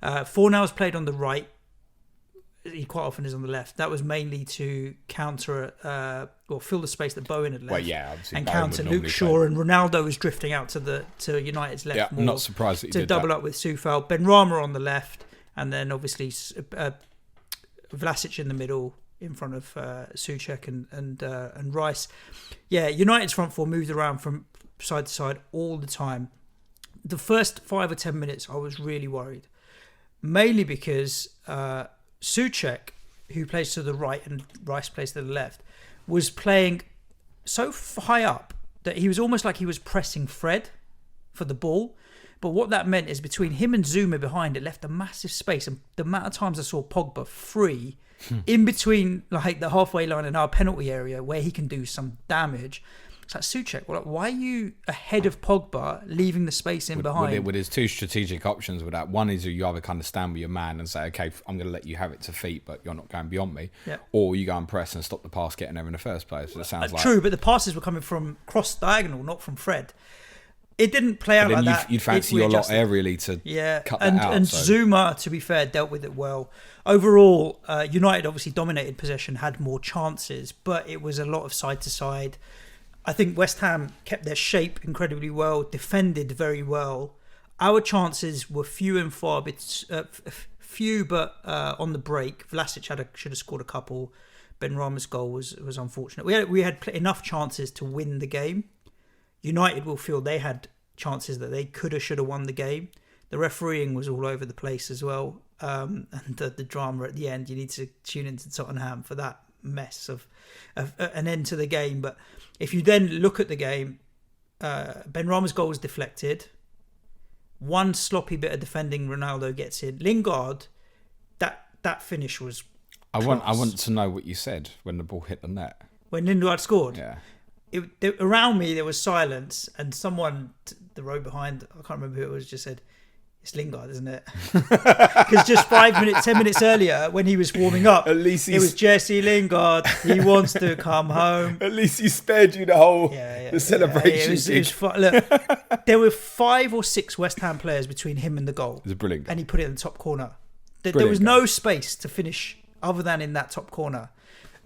Fornals played on the right. He quite often is on the left. That was mainly to counter or fill the space that Bowen had left. Well, yeah, obviously and Bowen counter Luke Shaw, and Ronaldo was drifting out to United's left. Yeah, more I'm not surprised that he to did double that. up with Soufal. Benrahma on the left, and then obviously Vlasic in the middle in front of Souček and Rice. Yeah, United's front 4 moved around from side to side all the time. The first 5 or 10 minutes, I was really worried, mainly because Souček, who plays to the right and Rice plays to the left, was playing so high up that he was almost like he was pressing Fred for the ball. But what that meant is between him and Zuma behind, it left a massive space. And the amount of times I saw Pogba free in between like the halfway line and our penalty area where he can do some damage. It's like, Souček, why are you ahead of Pogba, leaving the space in behind? Well, there's two strategic options with that. One is you either kind of stand with your man and say, okay, I'm going to let you have it to feet, but you're not going beyond me. Yeah. Or you go and press and stop the pass getting there in the first place. It sounds like... True, but the passes were coming from cross diagonal, not from Fred. It didn't play out like that. You'd fancy your lot aerially to cut that out. And Zuma, to be fair, dealt with it well. Overall, United obviously dominated possession, had more chances, but it was a lot of side to side. I think West Ham kept their shape incredibly well, defended very well. Our chances were few and far, but on the break, Vlasic should have scored a couple. Benrahma's goal was unfortunate. We had enough chances to win the game. United will feel they had chances that they could have, should have won the game. The refereeing was all over the place as well. And the drama at the end, you need to tune into Tottenham for that mess of an end to the game. But if you then look at the game, Benrahma's goal was deflected. One sloppy bit of defending, Ronaldo gets in. Lingard, that finish was class. I want to know what you said when the ball hit the net. When Lingard scored? Yeah. Around me there was silence, and someone, the row behind, I can't remember who it was, just said, "It's Lingard, isn't it?" Because just 10 minutes earlier, when he was warming up, at least it was Jesse Lingard. He wants to come home. At least he spared you the whole the celebration. It was fun. Look, there were 5 or 6 West Ham players between him and the goal. It was a brilliant goal. And he put it in the top corner. There was no space to finish other than in that top corner.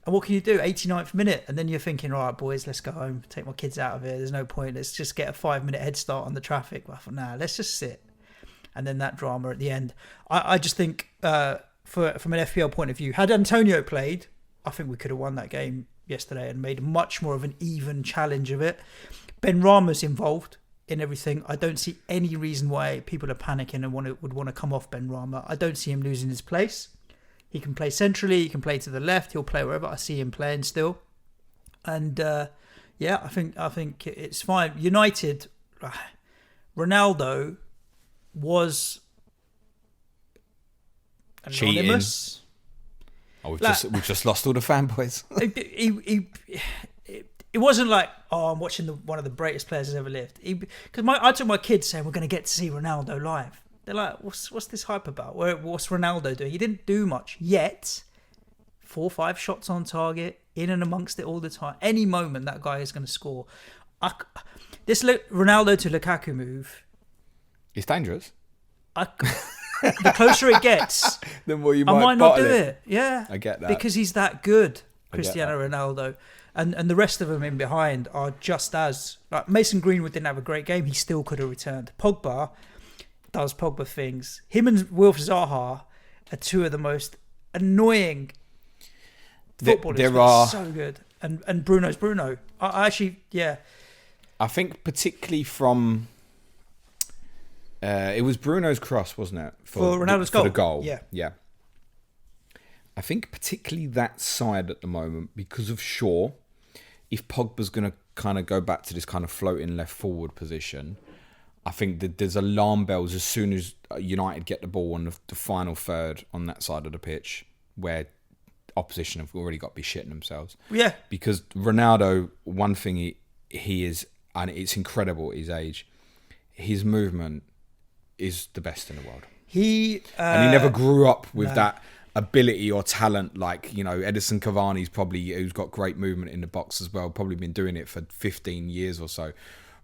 And what can you do? 89th minute. And then you're thinking, all right, boys, let's go home. Take my kids out of here. There's no point. Let's just get a 5-minute head start on the traffic. But I thought, nah, let's just sit. And then that drama at the end. I just think, from an FPL point of view, had Antonio played, I think we could have won that game yesterday and made much more of an even challenge of it. Benrahma's involved in everything. I don't see any reason why people are panicking and would want to come off Benrahma. I don't see him losing his place. He can play centrally. He can play to the left. He'll play wherever. I see him playing still. And I think it's fine. United, Ronaldo was anonymous. Cheating. We've just lost all the fanboys. It wasn't like, I'm watching one of the greatest players that's ever lived. Because I took my kids saying we're going to get to see Ronaldo live. They're like, what's this hype about? What's Ronaldo doing? He didn't do much yet. 4 or 5 shots on target, in and amongst it all the time. Any moment that guy is going to score. This Ronaldo to Lukaku move. It's dangerous. The closer it gets, the more you I might not do it. Yeah, I get that because he's that good, Cristiano Ronaldo, and the rest of them in behind are just as like Mason Greenwood didn't have a great game. He still could have returned. Pogba does Pogba things. Him and Wilf Zaha are 2 of the most annoying footballers. There are so good, and Bruno's Bruno. I actually, yeah. I think particularly from. It was Bruno's cross, wasn't it? For Ronaldo's goal. For the goal. Yeah. I think particularly that side at the moment, because of Shaw, if Pogba's going to kind of go back to this kind of floating left forward position, I think that there's alarm bells as soon as United get the ball on the final third on that side of the pitch, where opposition have already got to be shitting themselves. Yeah. Because Ronaldo, one thing he is, and it's incredible at his age, his movement is the best in the world. And he never grew up with that ability or talent like, Edison Cavani's who's got great movement in the box as well, probably been doing it for 15 years or so.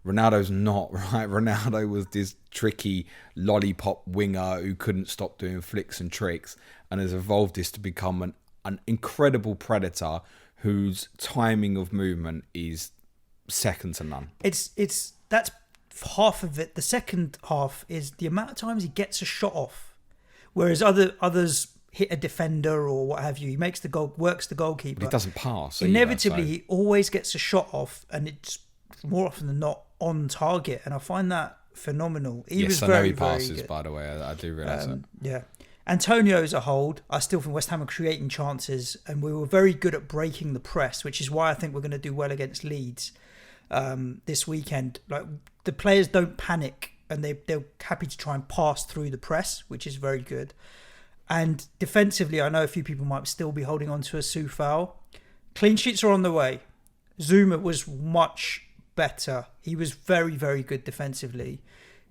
Ronaldo's not, right? Ronaldo was this tricky lollipop winger who couldn't stop doing flicks and tricks and has evolved this to become an incredible predator whose timing of movement is second to none. That's half of it. The second half is the amount of times he gets a shot off, whereas others hit a defender or what have you. He makes the goal, works the goalkeeper. But he doesn't pass. Inevitably, he always gets a shot off, and it's more often than not on target. And I find that phenomenal. He passes, very good. By the way. I do realise that. Yeah. Antonio's a hold. I still think West Ham are creating chances, and we were very good at breaking the press, which is why I think we're going to do well against Leeds this weekend. Like, the players don't panic, and they're happy to try and pass through the press, which is very good. And defensively, I know a few people might still be holding on to a Su foul. Clean sheets are on the way. Zuma was much better. He was very, very good defensively.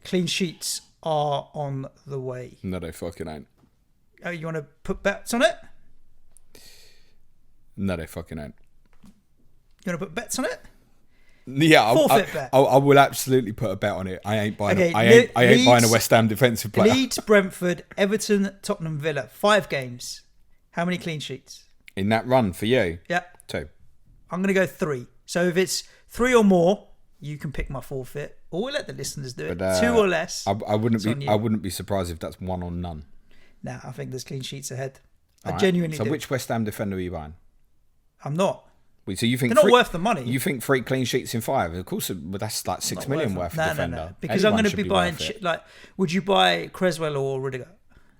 Clean sheets are on the way. No, they fucking ain't. Oh, you want to put bets on it? No, they fucking ain't. You want to put bets on it? Yeah, Forfeit bet. I will absolutely put a bet on it. I ain't buying. Okay, I ain't buying a West Ham defensive player. Leeds, Brentford, Everton, Tottenham, Villa. 5 games. How many clean sheets? In that run for you? Yeah. 2. I'm going to go 3. So if it's 3 or more, you can pick my forfeit, or we'll let the listeners do it. But, 2 or less. I wouldn't be surprised if that's 1 or none. Nah, I think there's clean sheets ahead. I Right. genuinely So do. which West Ham defender are you buying? I'm not. So you think They're not worth the money. You think 3 clean sheets in 5? Of course, but that's like 6 million worth of defender. No. Because I'm going to be buying would you buy Creswell or Rudiger?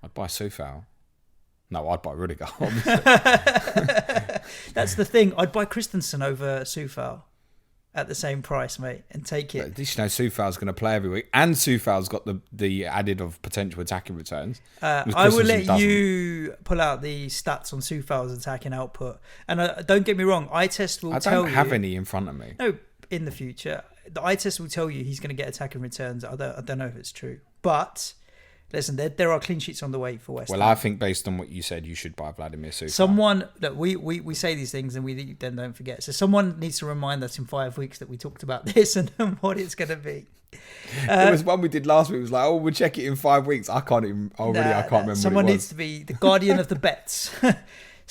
I'd buy Soufal. No, I'd buy Rudiger. That's the thing. I'd buy Christensen over Soufal at the same price, mate, and take it. But at least you know Soufal's going to play every week, and Soufal's got the added of potential attacking returns. I will let you pull out the stats on Soufal's attacking output, and don't get me wrong, eye test will tell you. I don't have any in front of me. No, in the future, the eye test will tell you he's going to get attacking returns. I don't know if it's true, but listen, there are clean sheets on the way for West Ham. Well, I think based on what you said, you should buy Vladimir Soufal. Someone that we say these things and we then don't forget. So someone needs to remind us in 5 weeks that we talked about this and what it's going to be. It was one we did last week. It was like, we'll check it in 5 weeks. I can't remember. Someone what it was. needs to be the guardian of the bets.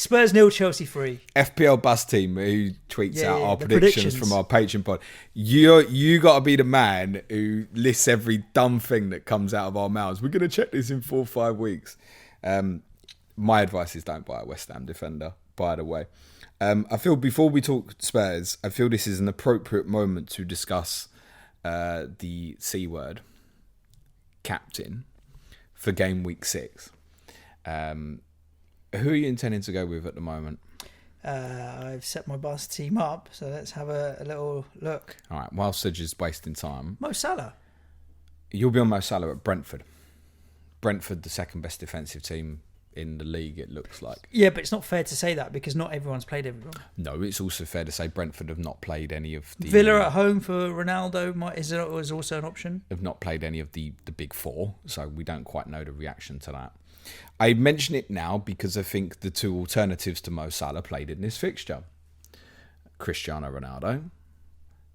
Spurs 0, Chelsea 3. FPL bus team who tweets out our the predictions from our Patreon pod. You got to be the man who lists every dumb thing that comes out of our mouths. We're going to check this in 4 or 5 weeks. My advice is don't buy a West Ham defender, by the way. I feel before we talk Spurs, I feel this is an appropriate moment to discuss the C word, captain, for game week 6. Who are you intending to go with at the moment? I've set my bus team up, so let's have a little look. All right, while Suj is wasting time. Mo Salah. You'll be on Mo Salah at Brentford. Brentford, the second best defensive team in the league, it looks like. Yeah, but it's not fair to say that because not everyone's played everyone. No, it's also fair to say Brentford have not played any of the... Villa at home for Ronaldo is also an option. Have not played any of the big 4, so we don't quite know the reaction to that. I mention it now because I think the 2 alternatives to Mo Salah played in this fixture. Cristiano Ronaldo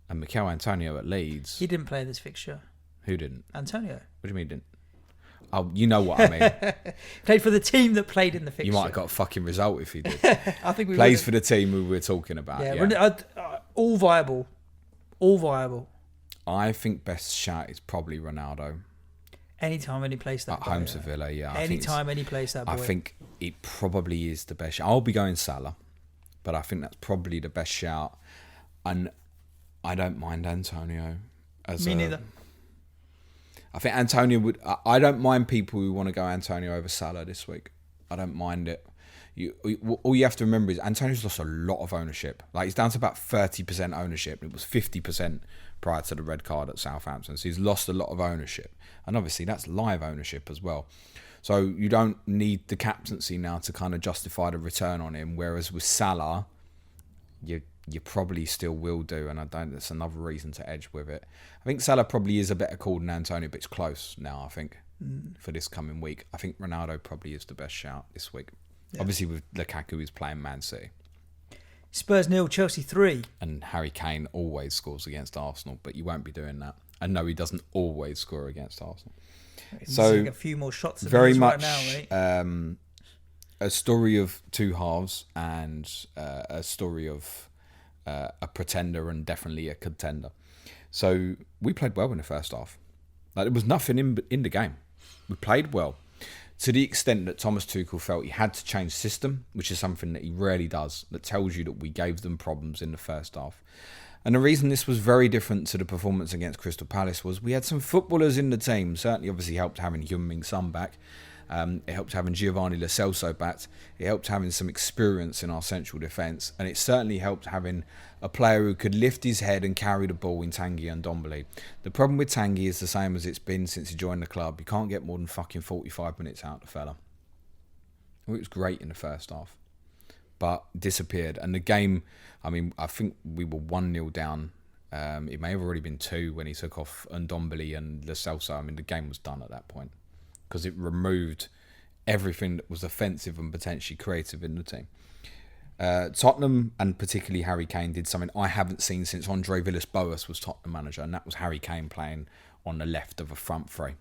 and Mikel Antonio at Leeds. He didn't play this fixture. Who didn't? Antonio. What do you mean didn't? Oh, you know what I mean. Played for the team that played in the fixture. You might have got a fucking result if he did. I think we Plays would've. for the team we were talking about. Yeah. All viable. All viable. I think best shout is probably Ronaldo. Anytime, any place that at home to Villa, yeah. Anytime, any place that boy. I think it probably is the best shout. I'll be going Salah, but I think that's probably the best shout. And I don't mind Antonio. Me neither. I think Antonio would... I don't mind people who want to go Antonio over Salah this week. I don't mind it. All you have to remember is Antonio's lost a lot of ownership. Like, he's down to about 30% ownership. It was 50% prior to the red card at Southampton. So he's lost a lot of ownership. And obviously that's live ownership as well. So you don't need the captaincy now to kind of justify the return on him. Whereas with Salah, you probably still will do. And that's another reason to edge with it. I think Salah probably is a better call than Antonio, but it's close now, I think, for this coming week. I think Ronaldo probably is the best shout this week. Yeah. Obviously with Lukaku, he's playing Man City. Spurs 0, Chelsea 3. And Harry Kane always scores against Arsenal, but you won't be doing that. And no, he doesn't always score against Arsenal. He's so a few more shots very much right now, mate. A story of 2 halves and a story of a pretender and definitely a contender. So we played well in the first half. Like, there was nothing in the game. We played well. To the extent that Thomas Tuchel felt he had to change system, which is something that he rarely does, that tells you that we gave them problems in the first half. And the reason this was very different to the performance against Crystal Palace was we had some footballers in the team. Certainly, obviously, helped having Heung-min Son back. It helped having Giovanni Lo Celso back. It helped having some experience in our central defence. And it certainly helped having a player who could lift his head and carry the ball in Tanguy and Ndombele. The problem with Tanguy is the same as it's been since he joined the club. You can't get more than fucking 45 minutes out of the fella. Well, it was great in the first half, but disappeared. And the game, I mean, I think we were 1-0 down It may have already been 2 when he took off Ndombele and Lo Celso. I mean, the game was done at that point because it removed everything that was offensive and potentially creative in the team. Tottenham, and particularly Harry Kane, did something I haven't seen since Andre Villas-Boas was Tottenham manager, and that was Harry Kane playing on the left of a front three.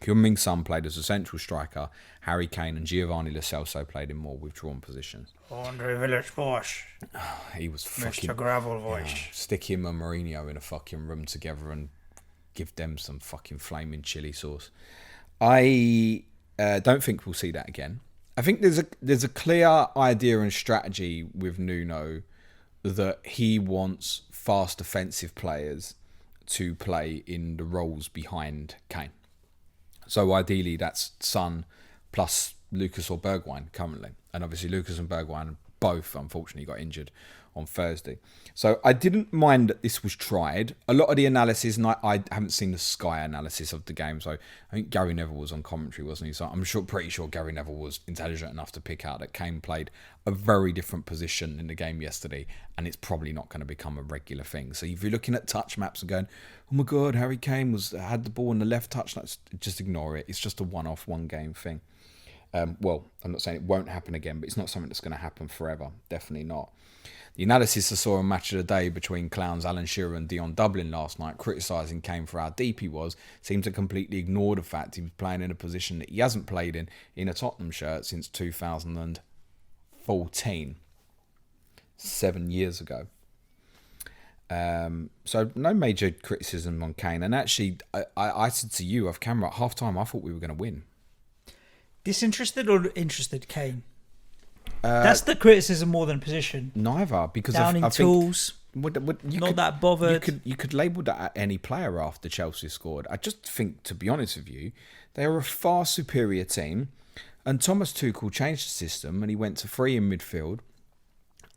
Heung-min Son played as a central striker. Harry Kane and Giovanni Lo Celso played in more withdrawn positions. Andre Villas-Boas. He was fucking... Mr. Gravel voice. Stick him and Mourinho in a fucking room together and give them some fucking flaming chili sauce. I don't think we'll see that again. I think there's a clear idea and strategy with Nuno that he wants fast offensive players to play in the roles behind Kane. So ideally that's Son plus Lucas or Bergwijn currently. And obviously Lucas and Bergwijn both unfortunately got injured on Thursday. So I didn't mind that this was tried. A lot of the analysis, and I haven't seen the Sky analysis of the game, so I think Gary Neville was on commentary, wasn't he? So I'm pretty sure Gary Neville was intelligent enough to pick out that Kane played a very different position in the game yesterday, and it's probably not going to become a regular thing. So if you're looking at touch maps and going, oh my God, Harry Kane had the ball on the left touch, just ignore it. It's just a one-off, one-game thing. Well, I'm not saying it won't happen again, but it's not something that's going to happen forever. Definitely not. The analysis I saw on Match of the Day between clowns Alan Shearer and Dion Dublin last night, criticising Kane for how deep he was, seemed to completely ignore the fact he was playing in a position that he hasn't played in a Tottenham shirt since 2014, 7 years ago. So no major criticism on Kane. And actually, I said to you off camera at half-time, I thought we were going to win. Disinterested or interested, Kane? That's the criticism more than position. Neither, because Downing I tools. Not that bothered. You could label that at any player after Chelsea scored. I just think, to be honest with you, they are a far superior team. And Thomas Tuchel changed the system and he went to 3 in midfield.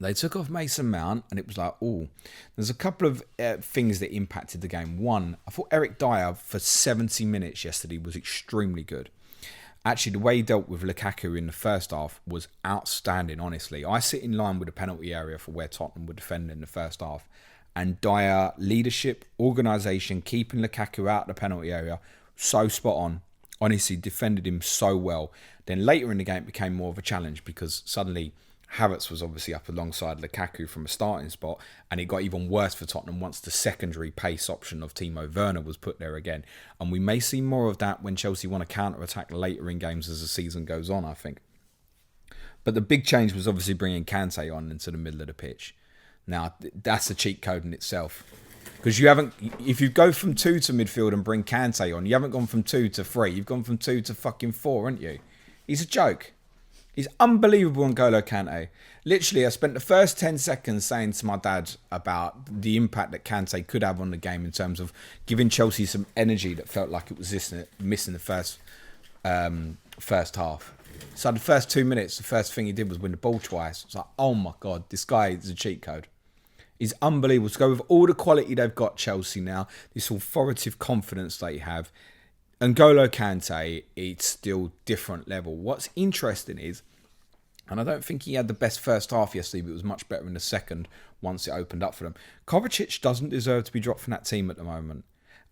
They took off Mason Mount and it was like, oh, there's a couple of things that impacted the game. One, I thought Eric Dyer for 70 minutes yesterday was extremely good. Actually, the way he dealt with Lukaku in the first half was outstanding, honestly. I sit in line with the penalty area for where Tottenham were defending in the first half. And Dyer, leadership, organisation, keeping Lukaku out of the penalty area, so spot on. Honestly, defended him so well. Then later in the game, it became more of a challenge because suddenly Havertz was obviously up alongside Lukaku from a starting spot, and it got even worse for Tottenham once the secondary pace option of Timo Werner was put there again. And we may see more of that when Chelsea want to counter-attack later in games as the season goes on, I think. But the big change was obviously bringing Kante on into the middle of the pitch. Now, that's a cheat code in itself. Because if you go from 2 to midfield and bring Kante on, you haven't gone from 2 to 3. You've gone from 2 to fucking 4, haven't you? He's a joke. He's unbelievable on N'Golo Kante. Literally, I spent the first 10 seconds saying to my dad about the impact that Kante could have on the game in terms of giving Chelsea some energy that felt like it was missing the first half. So the first 2 minutes, the first thing he did was win the ball twice. It's like, oh my God, this guy is a cheat code. He's unbelievable. To go with all the quality they've got, Chelsea now, this authoritative confidence they have, N'Golo Kante, it's still different level. What's interesting is, and I don't think he had the best first half yesterday, but it was much better in the second once it opened up for them. Kovacic doesn't deserve to be dropped from that team at the moment.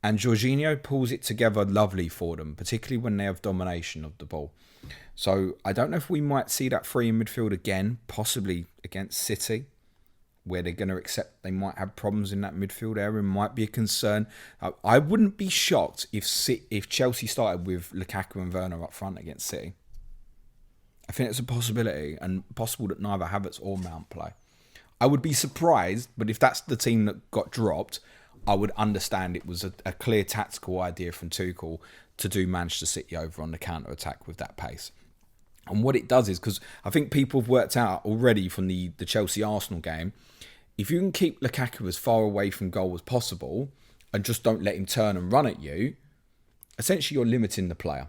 And Jorginho pulls it together lovely for them, particularly when they have domination of the ball. So I don't know if we might see that 3 in midfield again, possibly against City, where they're going to accept they might have problems in that midfield area, might be a concern. I wouldn't be shocked if Chelsea started with Lukaku and Werner up front against City. I think it's a possibility, and possible that neither Havertz or Mount play. I would be surprised, but if that's the team that got dropped, I would understand it was a clear tactical idea from Tuchel to do Manchester City over on the counter-attack with that pace. And what it does is, because I think people have worked out already from the Chelsea-Arsenal game, if you can keep Lukaku as far away from goal as possible and just don't let him turn and run at you, essentially you're limiting the player.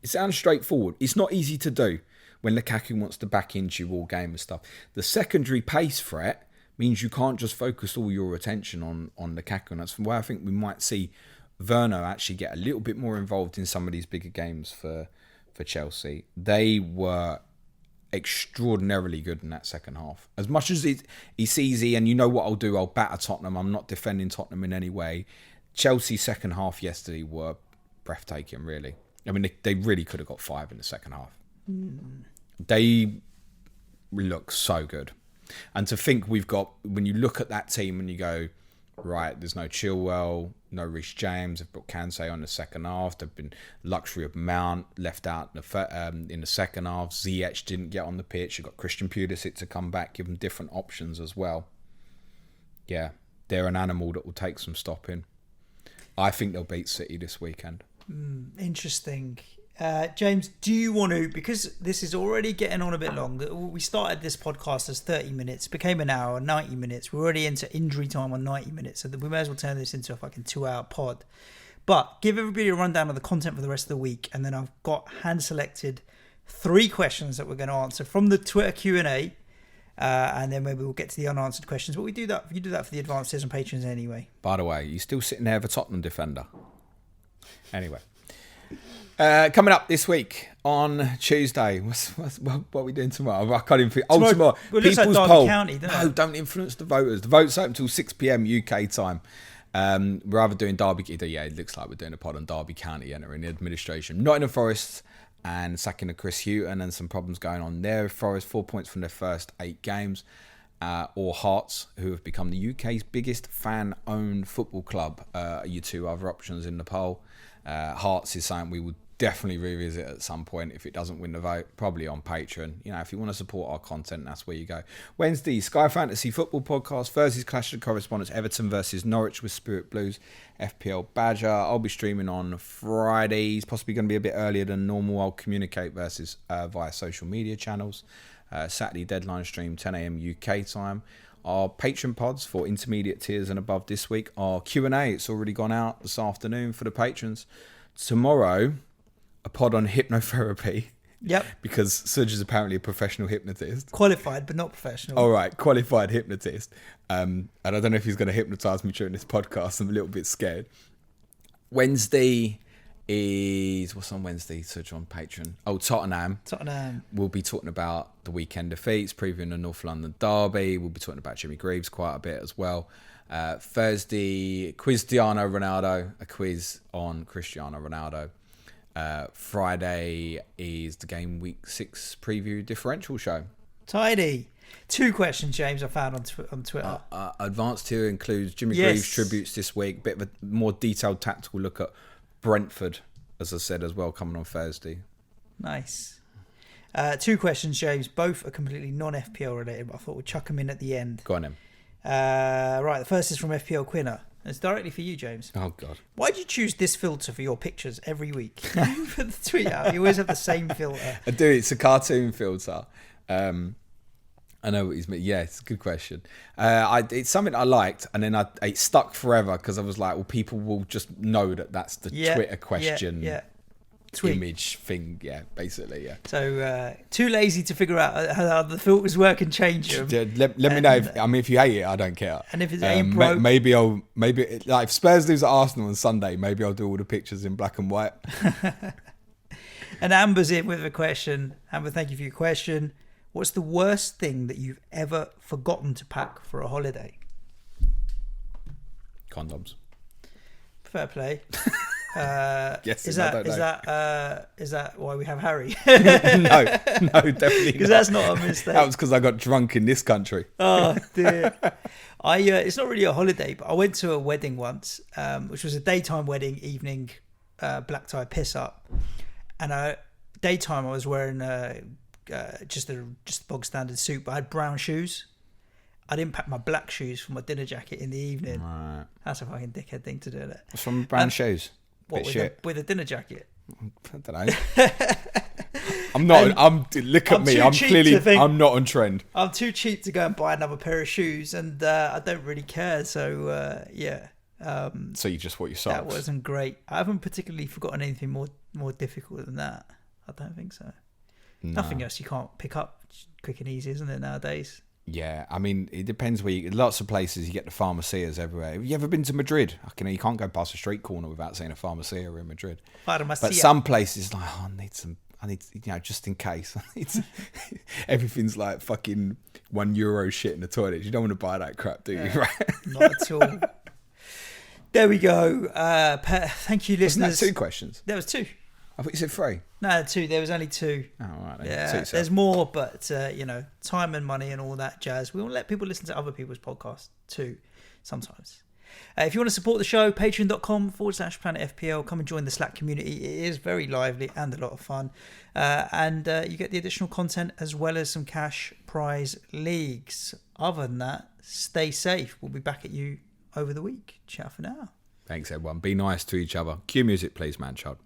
It sounds straightforward. It's not easy to do when Lukaku wants to back into you all game and stuff. The secondary pace threat means you can't just focus all your attention on Lukaku. And that's why I think we might see Werner actually get a little bit more involved in some of these bigger games for Chelsea. They were extraordinarily good in that second half. As much as it's easy, and you know what I'll do, I'll batter Tottenham. I'm not defending Tottenham in any way. Chelsea's second half yesterday were breathtaking, really. I mean, they really could have got 5 in the second half. They look so good. And to think we've got, when you look at that team and you go, right, there's no Chilwell, no Reece James, they've got Kansé on the second half, they've been luxury of Mount left out in the second half, Ziyech didn't get on the pitch, you've got Christian Pulisic to come back, give them different options as well. Yeah, they're an animal that will take some stopping. I think they'll beat City this weekend. Interesting. James, do you want to, because this is already getting on a bit long, we started this podcast as 30 minutes, became an hour, 90 minutes, we're already into injury time on 90 minutes, so we may as well turn this into a fucking 2-hour pod. But give everybody a rundown of the content for the rest of the week, and then I've got hand-selected 3 questions that we're going to answer from the Twitter Q&A, and then maybe we'll get to the unanswered questions, but you do that for the advanced tiers and patrons anyway. By the way, you still sitting there with a Tottenham defender. Anyway. Coming up this week on Tuesday, what are we doing tomorrow? I can't even think. Tomorrow. Well, people's like poll. County, no, don't influence the voters. The vote's open until 6 p.m. UK time. We're either doing Derby. Yeah, it looks like we're doing a pod on Derby County entering the administration. Nottingham Forest and sacking of Chris Hughton, and some problems going on there. Forest 4 points from their first 8 games. Or Hearts, who have become the UK's biggest fan-owned football club. Are your 2 other options in the poll? Hearts is something we would definitely revisit at some point if it doesn't win the vote, probably on Patreon. You know, if you want to support our content, that's where you go. Wednesday, Sky Fantasy Football Podcast. Thursday's Clash of Correspondents, Everton versus Norwich with Spirit Blues, FPL Badger. I'll be streaming on Fridays, possibly going to be a bit earlier than normal. I'll communicate versus via social media channels. Saturday deadline stream, 10 a.m. UK time. Our Patreon pods for intermediate tiers and above this week are Q&A. It's already gone out this afternoon for the patrons. Tomorrow, a pod on hypnotherapy. Yep. Because Suj is apparently a professional hypnotist. Qualified, but not professional. All right, qualified hypnotist. And I don't know if he's going to hypnotise me during this podcast. I'm a little bit scared. Wednesday is... What's on Wednesday, Suj, on Patreon? Oh, Tottenham. We'll be talking about the weekend defeats, previewing the North London derby. We'll be talking about Jimmy Greaves quite a bit as well. Thursday, Cristiano Ronaldo. A quiz on Cristiano Ronaldo. Friday is the Game Week 6 preview differential show. Tidy. 2 questions, James, I found on Twitter. Advanced tier includes Jimmy Greaves tributes this week. Bit of a more detailed tactical look at Brentford, as I said, as well, coming on Thursday. Nice. 2 questions, James. Both are completely non-FPL related, but I thought we'd chuck them in at the end. Go on then. Right, the first is from FPL Quinner. It's directly for you, James. Oh, God. Why do you choose this filter for your pictures every week? You put the tweet out. You always have the same filter. I do. It's a cartoon filter. I know what he's meant. Yeah, it's a good question. It's something I liked, and then it stuck forever because I was like, well, people will just know that that's the Twitter question. Tweet. Image thing, basically, So too lazy to figure out how the filters work and change them. Let me know. If you hate it, I don't care. And if it's ain't broke, maybe if Spurs lose at Arsenal on Sunday, maybe I'll do all the pictures in black and white. And Amber's in with a question. Amber, thank you for your question. What's the worst thing that you've ever forgotten to pack for a holiday? Condoms. Fair play. Yes, is that why we have Harry? No, definitely because that's not a mistake. That was because I got drunk in this country. Oh dear. It's not really a holiday, but I went to a wedding once, which was a daytime wedding, evening black tie piss up, and daytime I was wearing just a bog standard suit, but I had brown shoes. I didn't pack my black shoes for my dinner jacket in the evening. Right. That's a fucking dickhead thing to do. It. What's from brown shoes? What, with a dinner jacket? I don't know. I'm not. Look at me. I'm clearly. I'm not on trend. I'm too cheap to go and buy another pair of shoes, and I don't really care. So yeah. So you just bought your socks. That wasn't great. I haven't particularly forgotten anything more difficult than that. I don't think so. No. Nothing else you can't pick up quick and easy, isn't it nowadays? Yeah, I mean, it depends where lots of places you get the pharmacias everywhere. Have you ever been to Madrid? You can't go past a street corner without seeing a pharmacia in Madrid. But some places, like, I I need to, just in case. Everything's like fucking €1 shit in the toilet. You don't want to buy that crap, do you? Right? Not at all. There we go. Thank you, listeners. Wasn't that 2 questions? There was 2. I thought you said 3. No, 2. There was only 2. Oh, all right. Then. Yeah, there's more, but time and money and all that jazz. We want to let people listen to other people's podcasts too, sometimes. If you want to support the show, patreon.com/Planet FPL. Come and join the Slack community. It is very lively and a lot of fun. And you get the additional content as well as some cash prize leagues. Other than that, stay safe. We'll be back at you over the week. Ciao for now. Thanks, everyone. Be nice to each other. Cue music, please, man, child.